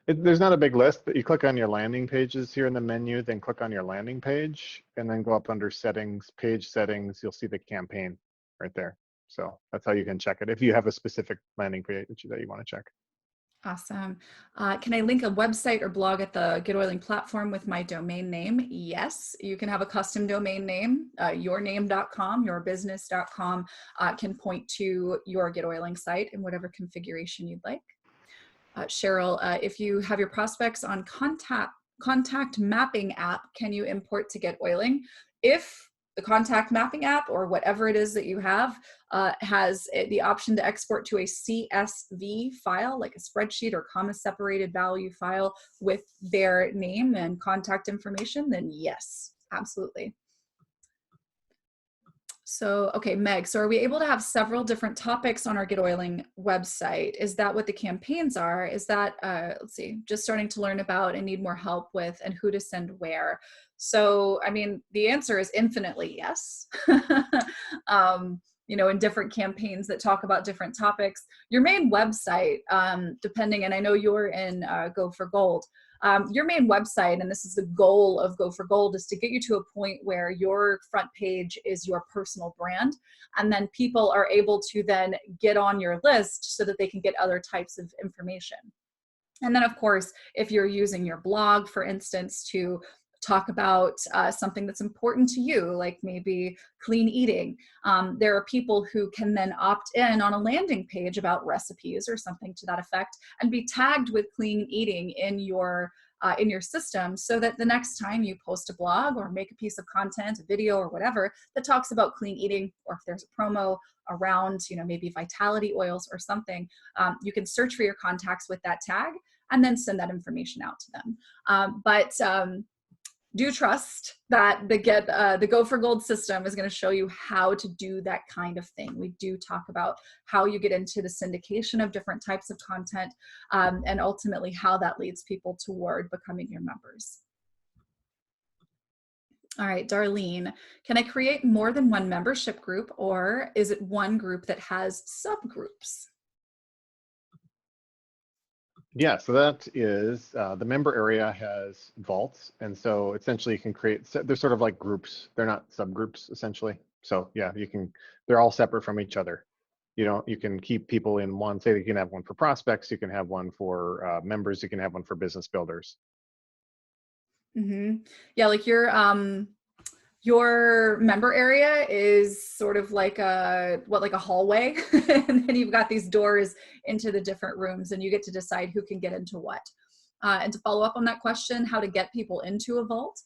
There's not a big list, but you click on your landing pages here in the menu, then click on your landing page, and then go up under settings, page settings, you'll see the campaign right there. So that's how you can check it if you have a specific landing page that you want to check.
Awesome. Can I link a website or blog at the GetOiling platform with my domain name? Yes, you can have a custom domain name. Yourname.com, yourbusiness.com can point to your GetOiling site in whatever configuration you'd like. Cheryl, if you have your prospects on contact mapping app, can you import to GetOiling? If the contact mapping app or whatever it is that you have has the option to export to a CSV file, like a spreadsheet or comma separated value file with their name and contact information, then yes, absolutely. So, okay, Meg, so are we able to have several different topics on our GetOiling website? Is that what the campaigns are? Is that, let's see, just starting to learn about and need more help with and who to send where? So, I mean, the answer is infinitely yes. You know, in different campaigns that talk about different topics. Your main website, depending, and I know you're in Go for Gold, your main website, and this is the goal of Go for Gold, is to get you to a point where your front page is your personal brand, and then people are able to then get on your list so that they can get other types of information. And then, of course, if you're using your blog, for instance, to talk about something that's important to you, like maybe clean eating. There are people who can then opt in on a landing page about recipes or something to that effect and be tagged with clean eating in your system, so that the next time you post a blog or make a piece of content, a video or whatever that talks about clean eating, or if there's a promo around, you know, maybe vitality oils or something, you can search for your contacts with that tag and then send that information out to them. do trust that the Go for Gold system is going to show you how to do that kind of thing. We do talk about how you get into the syndication of different types of content, and ultimately how that leads people toward becoming your members. All right, Darlene, can I create more than one membership group, or is it one group that has subgroups?
Yeah, so that is the member area has vaults, and so essentially you can create. They're sort of like groups. They're not subgroups essentially. So yeah, you can. They're all separate from each other. You can keep people in one. Say you can have one for prospects. You can have one for members. You can have one for business builders.
Mm-hmm. Yeah, like your member area is sort of like like a hallway, and then you've got these doors into the different rooms, and you get to decide who can get into what. And to follow up on that question, how to get people into a vault,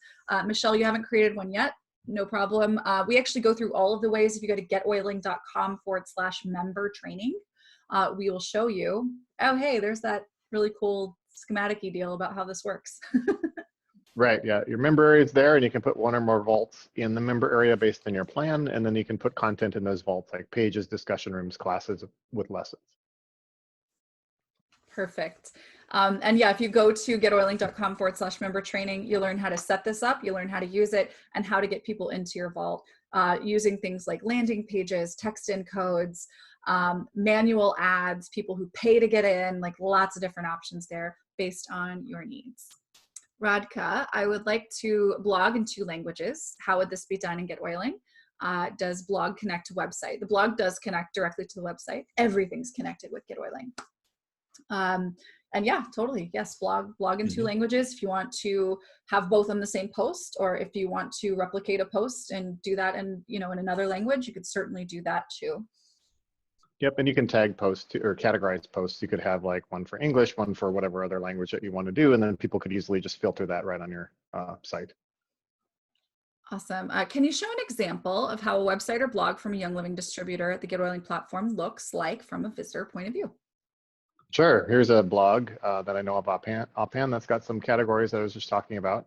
Michelle, you haven't created one yet. No problem. We actually go through all of the ways. If you go to getoiling.com/member training, we will show you, oh, hey, there's that really cool schematic-y deal about how this works.
Right, yeah. Your member area is there, and you can put one or more vaults in the member area based on your plan, and then you can put content in those vaults, like pages, discussion rooms, classes with lessons.
Perfect. And yeah, if you go to getoiling.com/member training, you learn how to set this up, you learn how to use it, and how to get people into your vault using things like landing pages, text in codes, manual ads, people who pay to get in, like lots of different options there based on your needs. Radka, I would like to blog in 2 languages. How would this be done in GetOiling? Does blog connect to website? The blog does connect directly to the website. Everything's connected with GetOiling. And yeah, totally. Yes, blog in 2 languages. If you want to have both on the same post, or if you want to replicate a post and do that in another language, you could certainly do that too.
Yep, and you can tag posts or categorize posts. You could have like one for English, one for whatever other language that you want to do, and then people could easily just filter that right on your site.
Awesome. Can you show an example of how a website or blog from a Young Living distributor at the GetOiling platform looks like from a visitor point of view?
Sure. Here's a blog that I know of offhand that's got some categories that I was just talking about.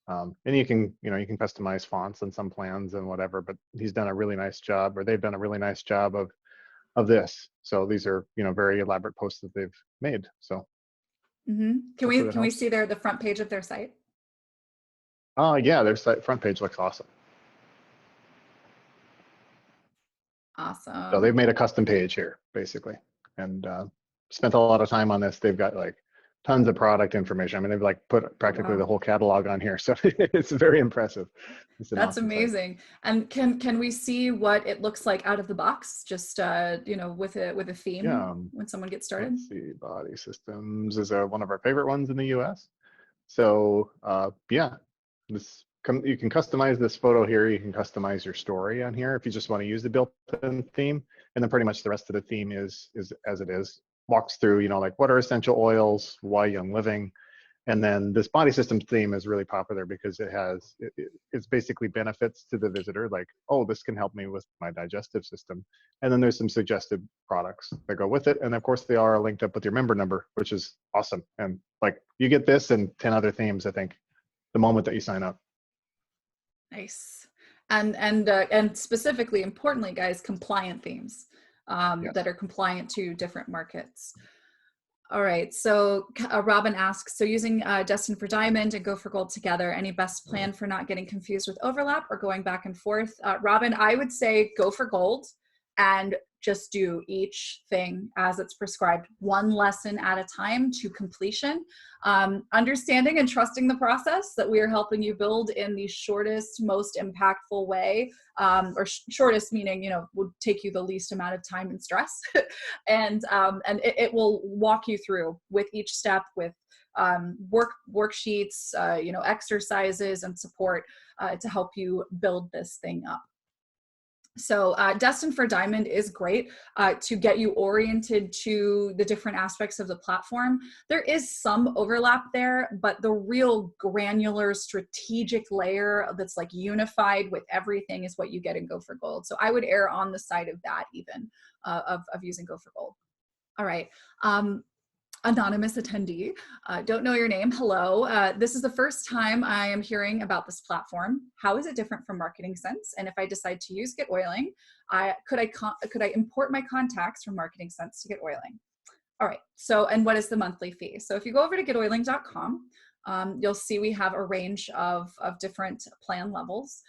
And you can customize fonts and some plans and whatever, but he's done a really nice job, or they've done a really nice job of this. So these are, very elaborate posts that they've made. So
can we see the front page of their site?
Yeah, their site front page looks awesome.
Awesome.
So they've made a custom page here basically, and spent a lot of time on this. They've got like tons of product information. I mean, they've like put practically the whole catalog on here. So it's very impressive.
That's awesome amazing. Site. And can we see what it looks like out of the box? Just with a theme when someone gets started.
Let's see, Body Systems is one of our favorite ones in the US. So yeah, you can customize this photo here. You can customize your story on here if you just want to use the built-in theme, and then pretty much the rest of the theme is as it is. Walks through, like what are essential oils, why Young Living, and then this Body Systems theme is really popular because it's basically benefits to the visitor, like, oh, this can help me with my digestive system, and then there's some suggested products that go with it, and of course they are linked up with your member number, which is awesome. And like you get this and 10 other themes, I think, the moment that you sign up.
Nice. And specifically, importantly, guys, compliant themes.
Yes.
That are compliant to different markets. All right, so Robin asks, so using Destined for Diamond and Go for Gold together, any best plan for not getting confused with overlap or going back and forth? Robin, I would say go for Gold and just do each thing as it's prescribed, one lesson at a time to completion, understanding and trusting the process that we are helping you build in the shortest, most impactful way, or shortest meaning, would take you the least amount of time and stress. and it will walk you through with each step with worksheets, exercises and support to help you build this thing up. So Destined for Diamond is great to get you oriented to the different aspects of the platform. There is some overlap there, but the real granular strategic layer that's like unified with everything is what you get in Go for Gold. So I would err on the side of that even, of using Go for Gold. All right. anonymous attendee, don't know your name. Hello. This is the first time I am hearing about this platform. How is it different from Marketing Sense? And if I decide to use GetOiling, could I import my contacts from Marketing Sense to GetOiling? All right. So, and what is the monthly fee? So if you go over to getoiling.com, you'll see we have a range of different plan levels,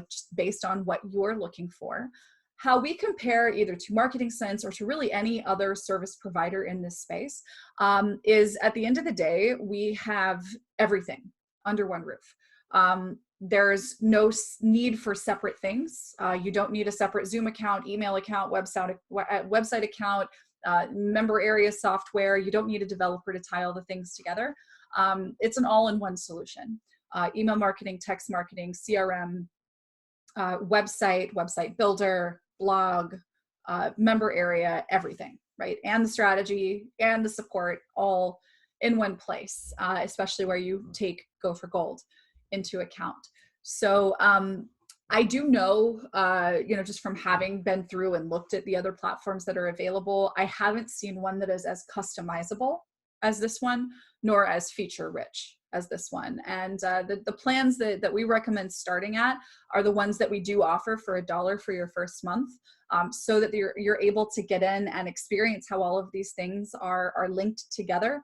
just based on what you're looking for. How we compare either to Marketing Sense or to really any other service provider in this space is, at the end of the day, we have everything under one roof. There's no need for separate things. You don't need a separate Zoom account, email account, website account, member area software. You don't need a developer to tie all the things together. It's an all-in-one solution. Email marketing, text marketing, CRM, website builder, blog, member area, everything, right? And the strategy and the support all in one place, especially where you take Go for Gold into account. So I do know, just from having been through and looked at the other platforms that are available, I haven't seen one that is as customizable as this one, nor as feature rich as this one. And the plans that we recommend starting at are the ones that we do offer for $1 for your first month, so that you're able to get in and experience how all of these things are linked together,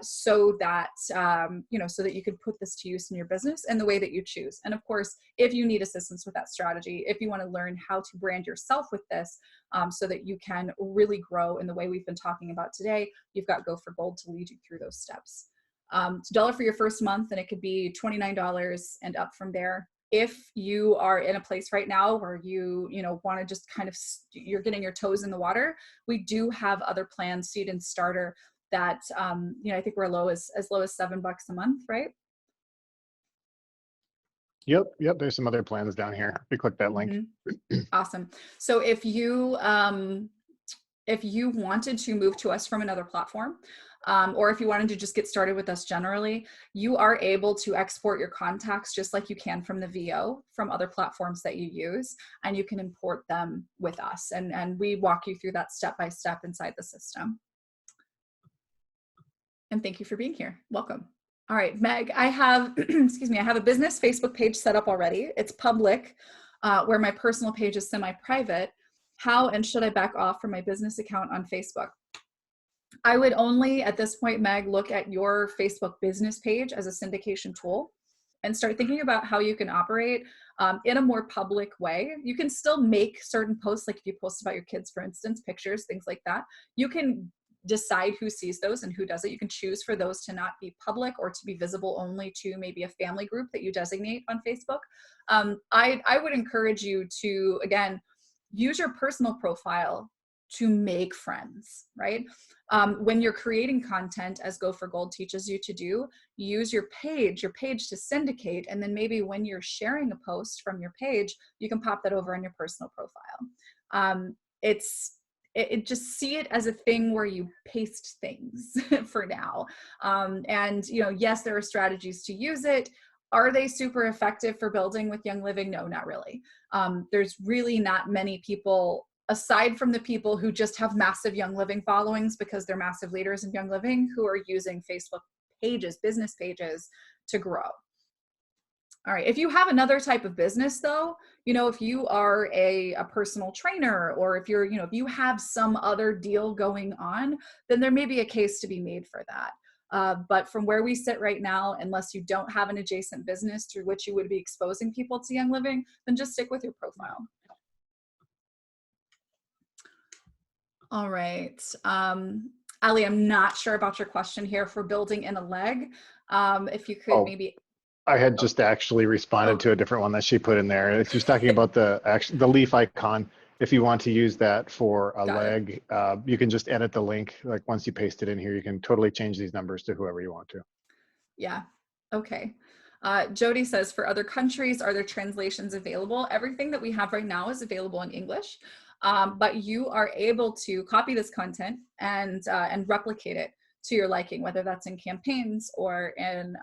so that you can put this to use in your business in the way that you choose. And of course, if you need assistance with that strategy, if you want to learn how to brand yourself with this, so that you can really grow in the way we've been talking about today, you've got Go for Gold to lead you through those steps. It's $1 for your first month, and it could be $29 and up from there. If you are in a place right now where you want to just kind of, you're getting your toes in the water, we do have other plans, seed and starter, that I think we're as low as $7 a month, right?
Yep. There's some other plans down here. If you click that link.
Mm-hmm. Awesome. So if you wanted to move to us from another platform, or if you wanted to just get started with us generally, you are able to export your contacts just like you can from the VO from other platforms that you use, and you can import them with us. And we walk you through that step by step inside the system. And thank you for being here. Welcome. All right, Meg, I have, excuse me, I have a business Facebook page set up already. It's public, where my personal page is semi-private. How and should I back off from my business account on Facebook? I would only, at this point, Meg, look at your Facebook business page as a syndication tool and start thinking about how you can operate in a more public way. You can still make certain posts, like if you post about your kids, for instance, pictures, things like that. You can decide who sees those and who doesn't. You can choose for those to not be public or to be visible only to maybe a family group that you designate on Facebook. I would encourage you to, again, use your personal profile to make friends, right? When you're creating content, as Go for Gold teaches you to do, use your page to syndicate. And then maybe when you're sharing a post from your page, you can pop that over on your personal profile. Just see it as a thing where you paste things for now. And yes, there are strategies to use it. Are they super effective for building with Young Living? No, not really. There's really not many people, aside from the people who just have massive Young Living followings because they're massive leaders in Young Living, who are using Facebook pages, business pages, to grow. All right, if you have another type of business though, if you are a personal trainer, or if you're, if you have some other deal going on, then there may be a case to be made for that. But from where we sit right now, unless you don't have an adjacent business through which you would be exposing people to Young Living, then just stick with your profile. All right. Ali, I'm not sure about your question here for building in a leg. If you could maybe...
I had just actually responded to a different one that she put in there. She's talking about the leaf icon. If you want to use that for a leg, you can just edit the link. Like once you paste it in here, you can totally change these numbers to whoever you want to.
Yeah. Okay. Jody says, for other countries, are there translations available? Everything that we have right now is available in English, but you are able to copy this content and replicate it to your liking, whether that's in campaigns or in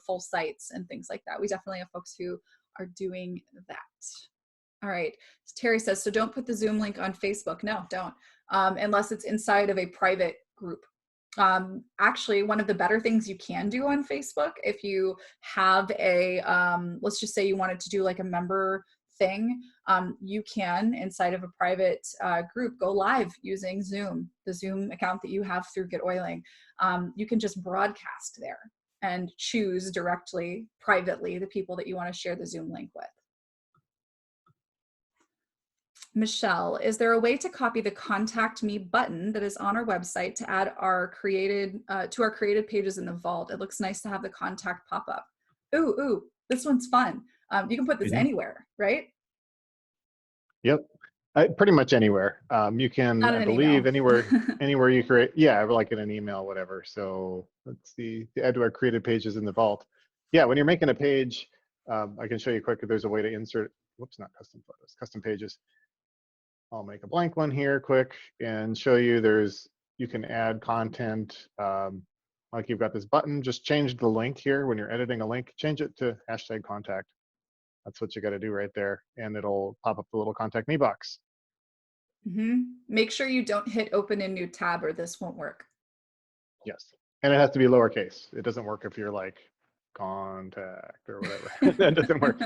full sites and things like that. We definitely have folks who are doing that. All right. Terry says, so don't put the Zoom link on Facebook. No, don't, unless it's inside of a private group Actually, one of the better things you can do on Facebook, if you have a, let's just say you wanted to do like a member thing, you can, inside of a private group, go live using Zoom, the Zoom account that you have through GetOiling. You can just broadcast there and choose directly, privately, the people that you want to share the Zoom link with. Michelle, is there a way to copy the contact me button that is on our website to add our created pages in the vault? It looks nice to have the contact pop up. Ooh, this one's fun. You can put this anywhere, right?
Yep. Pretty much anywhere. You can,
Not in
I
an
believe,
email.
anywhere you create. Yeah, like in an email, whatever. So let's see, to add to our created pages in the vault. Yeah, when you're making a page, I can show you quick if there's a way to insert. Whoops, not custom photos, custom pages. I'll make a blank one here quick and show you you can add content. Like you've got this button, just change the link here. When you're editing a link, change it to #contact. That's what you got to do right there. And it'll pop up the little contact me box.
Make sure you don't hit open a new tab or this won't work.
Yes. And it has to be lowercase. It doesn't work if you're like contact or whatever. That doesn't work.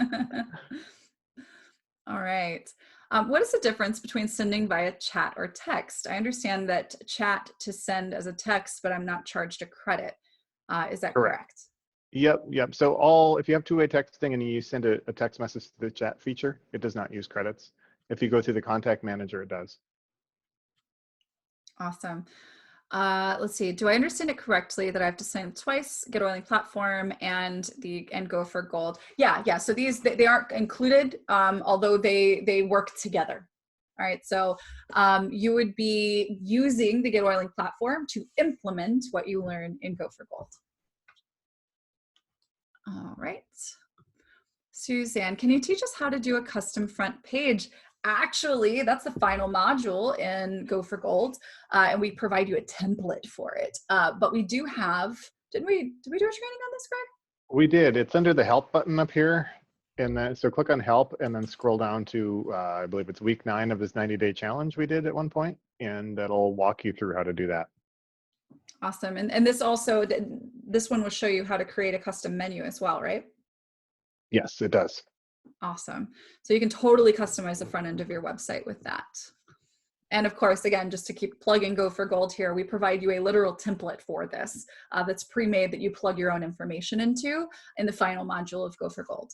All right. What is the difference between sending via chat or text? I understand that chat to send as a text, but I'm not charged a credit. Is that correct?
Yep. So if you have two-way texting and you send a text message to the chat feature, it does not use credits. If you go through the contact manager, it does.
Awesome. Let's see. Do I understand it correctly that I have to sign up twice, GetOiling platform and go for gold? Yeah. So these they aren't included, although they work together. All right. So you would be using the GetOiling platform to implement what you learn in Go for Gold. All right. Suzanne, can you teach us how to do a custom front page? Actually, that's the final module in Go for Gold, and we provide you a template for it. But we do have, did we do a training on this, Greg?
We did. It's under the help button up here. And then, so click on help and then scroll down to, I believe it's week 9 of this 90-day challenge we did at one point, and that'll walk you through how to do that.
Awesome. And this also, this one will show you how to create a custom menu as well, right?
Yes, it does.
Awesome. So you can totally customize the front end of your website with that. And of course, again, just to keep plugging Go for Gold here, we provide you a literal template for this that's pre-made that you plug your own information into in the final module of Go for Gold.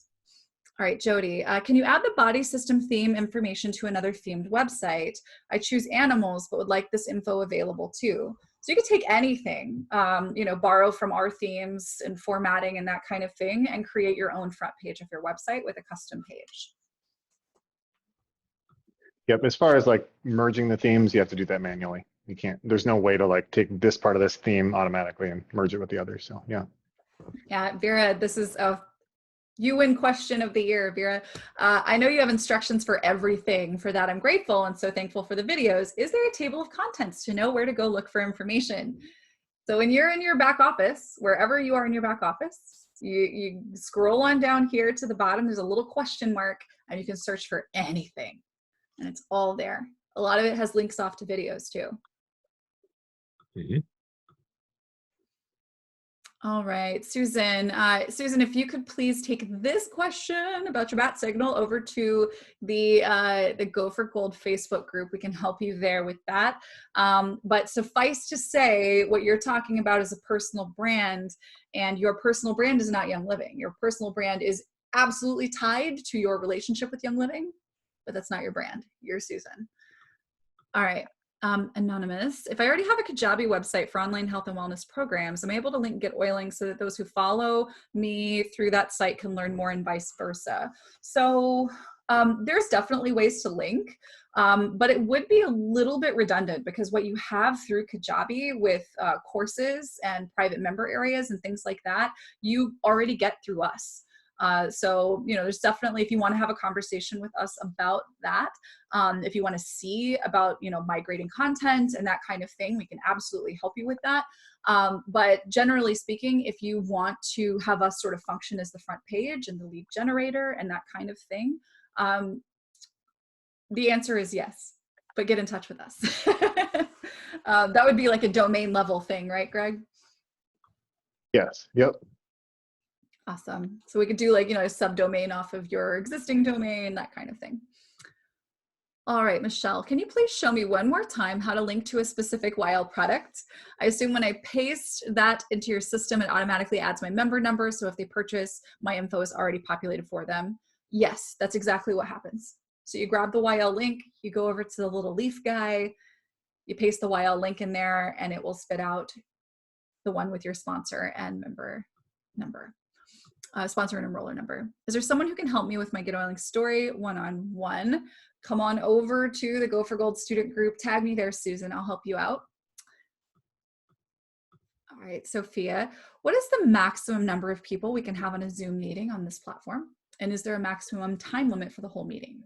All right, Jody, can you add the body system theme information to another themed website? I choose animals, but would like this info available too. So you could take anything, borrow from our themes and formatting and that kind of thing and create your own front page of your website with a custom page.
Yep, as far as like merging the themes, you have to do that manually. You can't, there's no way to like take this part of this theme automatically and merge it with the others, so yeah.
Yeah, Vera, this is a you win question of the year, Vera. I know you have instructions for everything. For that, I'm grateful and so thankful for the videos. Is there a table of contents to know where to go look for information? So when you're in your back office, wherever you are in your back office, you scroll on down here to the bottom, there's a little question mark and you can search for anything and it's all there. A lot of it has links off to videos too. All right, Susan. Susan, if you could please take this question about your bat signal over to the Go for Gold Facebook group, we can help you there with that. But suffice to say, what you're talking about is a personal brand, and your personal brand is not Young Living. Your personal brand is absolutely tied to your relationship with Young Living, but that's not your brand. You're Susan. All right. Anonymous, if I already have a Kajabi website for online health and wellness programs, I'm able to link GetOiling so that those who follow me through that site can learn more and vice versa. So there's definitely ways to link, but it would be a little bit redundant because what you have through Kajabi with courses and private member areas and things like that, you already get through us. So, there's definitely, if you want to have a conversation with us about that, if you want to see about, migrating content and that kind of thing, we can absolutely help you with that. But generally speaking, if you want to have us sort of function as the front page and the lead generator and that kind of thing, the answer is yes, but get in touch with us. That would be like a domain level thing, right, Greg?
Yes. Yep.
Awesome. So we could do like, a subdomain off of your existing domain, that kind of thing. All right, Michelle, can you please show me one more time how to link to a specific YL product? I assume when I paste that into your system, it automatically adds my member number. So if they purchase, my info is already populated for them. Yes, that's exactly what happens. So you grab the YL link, you go over to the little leaf guy, you paste the YL link in there, and it will spit out the one with your sponsor and member number. Sponsor and enroller number. Is there someone who can help me with my GetOiling story one-on-one? Come on over to the Go for Gold student group. Tag me there, Susan. I'll help you out. All right, Sophia, what is the maximum number of people we can have on a Zoom meeting on this platform? And is there a maximum time limit for the whole meeting?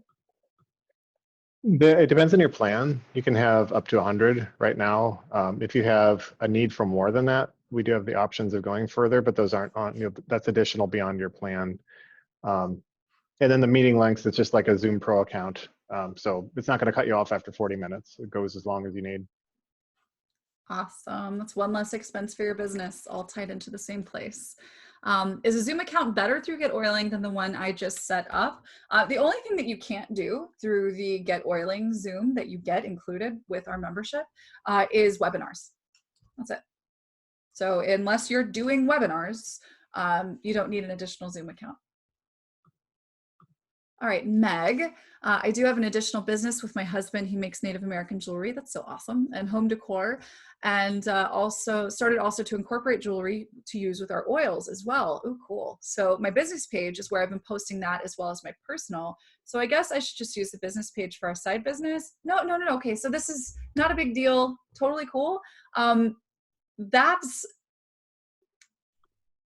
It depends on your plan. You can have up to 100 right now. If you have a need for more than that, we do have the options of going further, but those aren't on, that's additional beyond your plan. And then the meeting lengths, it's just like a Zoom Pro account. So it's not going to cut you off after 40 minutes. It goes as long as you need.
Awesome. That's one less expense for your business, all tied into the same place. Is a Zoom account better through GetOiling than the one I just set up? The only thing that you can't do through the GetOiling Zoom that you get included with our membership is webinars. That's it. So unless you're doing webinars, you don't need an additional Zoom account. All right, Meg, I do have an additional business with my husband. He makes Native American jewelry. That's so awesome. And home decor. And also started to incorporate jewelry to use with our oils as well. Oh, cool. So my business page is where I've been posting that as well as my personal. So I guess I should just use the business page for our side business. No. Okay, so this is not a big deal. Totally cool.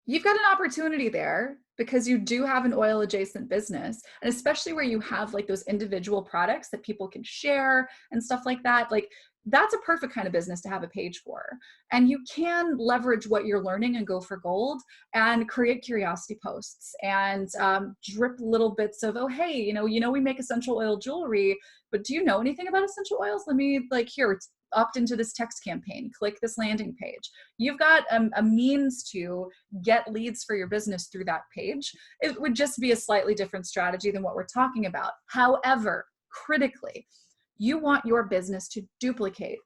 You've got an opportunity there because you do have an oil adjacent business, and especially where you have like those individual products that people can share and stuff like that. Like that's a perfect kind of business to have a page for. And you can leverage what you're learning and Go for Gold and create curiosity posts and drip little bits of, oh, hey, we make essential oil jewelry, but do you know anything about essential oils? Let me opt into this text campaign, click this landing page. You've got a means to get leads for your business through that page. It would just be a slightly different strategy than what we're talking about. However, critically, you want your business to duplicate.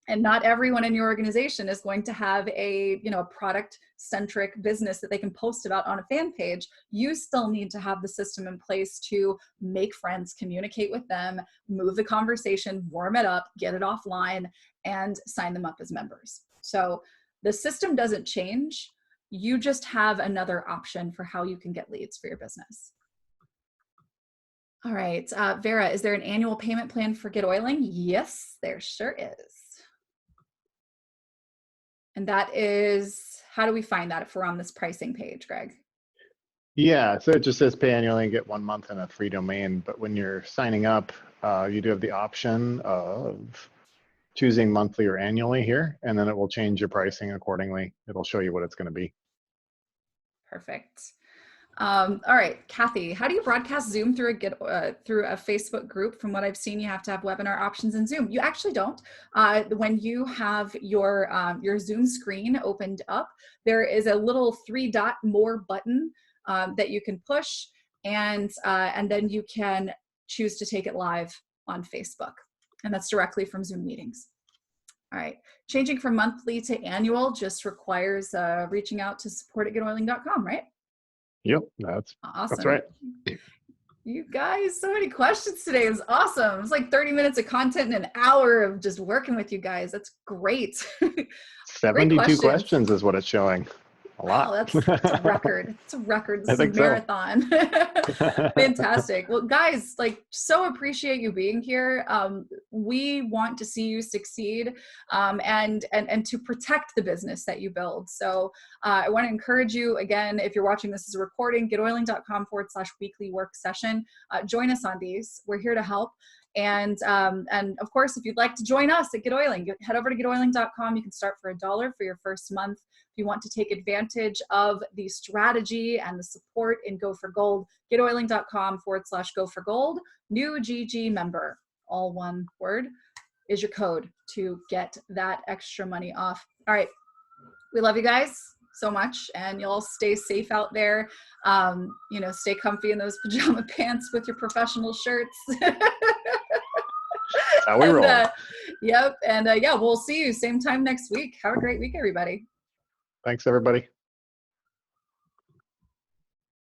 And not everyone in your organization is going to have a product-centric business that they can post about on a fan page. You still need to have the system in place to make friends, communicate with them, move the conversation, warm it up, get it offline, and sign them up as members. So the system doesn't change. You just have another option for how you can get leads for your business. All right, Vera, is there an annual payment plan for GetOiling? Yes, there sure is. And that is, how do we find that if we're on this pricing page, Greg?
Yeah, so it just says pay annually and get 1 month and a free domain. But when you're signing up, you do have the option of choosing monthly or annually here, and then it will change your pricing accordingly. It'll show you what it's going to be.
Perfect. All right, Kathy, how do you broadcast Zoom through a Facebook group? From what I've seen, you have to have webinar options in Zoom. You actually don't. When you have your Zoom screen opened up, there is a little 3-dot more button that you can push, and then you can choose to take it live on Facebook, and that's directly from Zoom meetings. All right, changing from monthly to annual just requires reaching out to support@getoiling.com, right?
Yep, that's
Awesome.
That's right.
You guys, so many questions today. It was awesome. It's like 30 minutes of content and an hour of just working with you guys. That's great.
72 questions is what it's showing. A lot.
Wow, that's a record. It's a record. This is a marathon.
So.
Fantastic. Well, guys, so appreciate you being here. We want to see you succeed and to protect the business that you build. So I want to encourage you, again, if you're watching this as a recording, getoiling.com/weekly work session. Join us on these. We're here to help. And of course, if you'd like to join us at GetOiling, head over to getoiling.com. You can start for $1 for your first month. If you want to take advantage of the strategy and the support in Go for Gold, getoiling.com/go for gold, new GG member, all one word. is your code to get that extra money off. All right. We love you guys so much, and you'll stay safe out there. Stay comfy in those pajama pants with your professional shirts.
That's how we roll.
Yep. And we'll see you same time next week. Have a great week, everybody.
Thanks, everybody.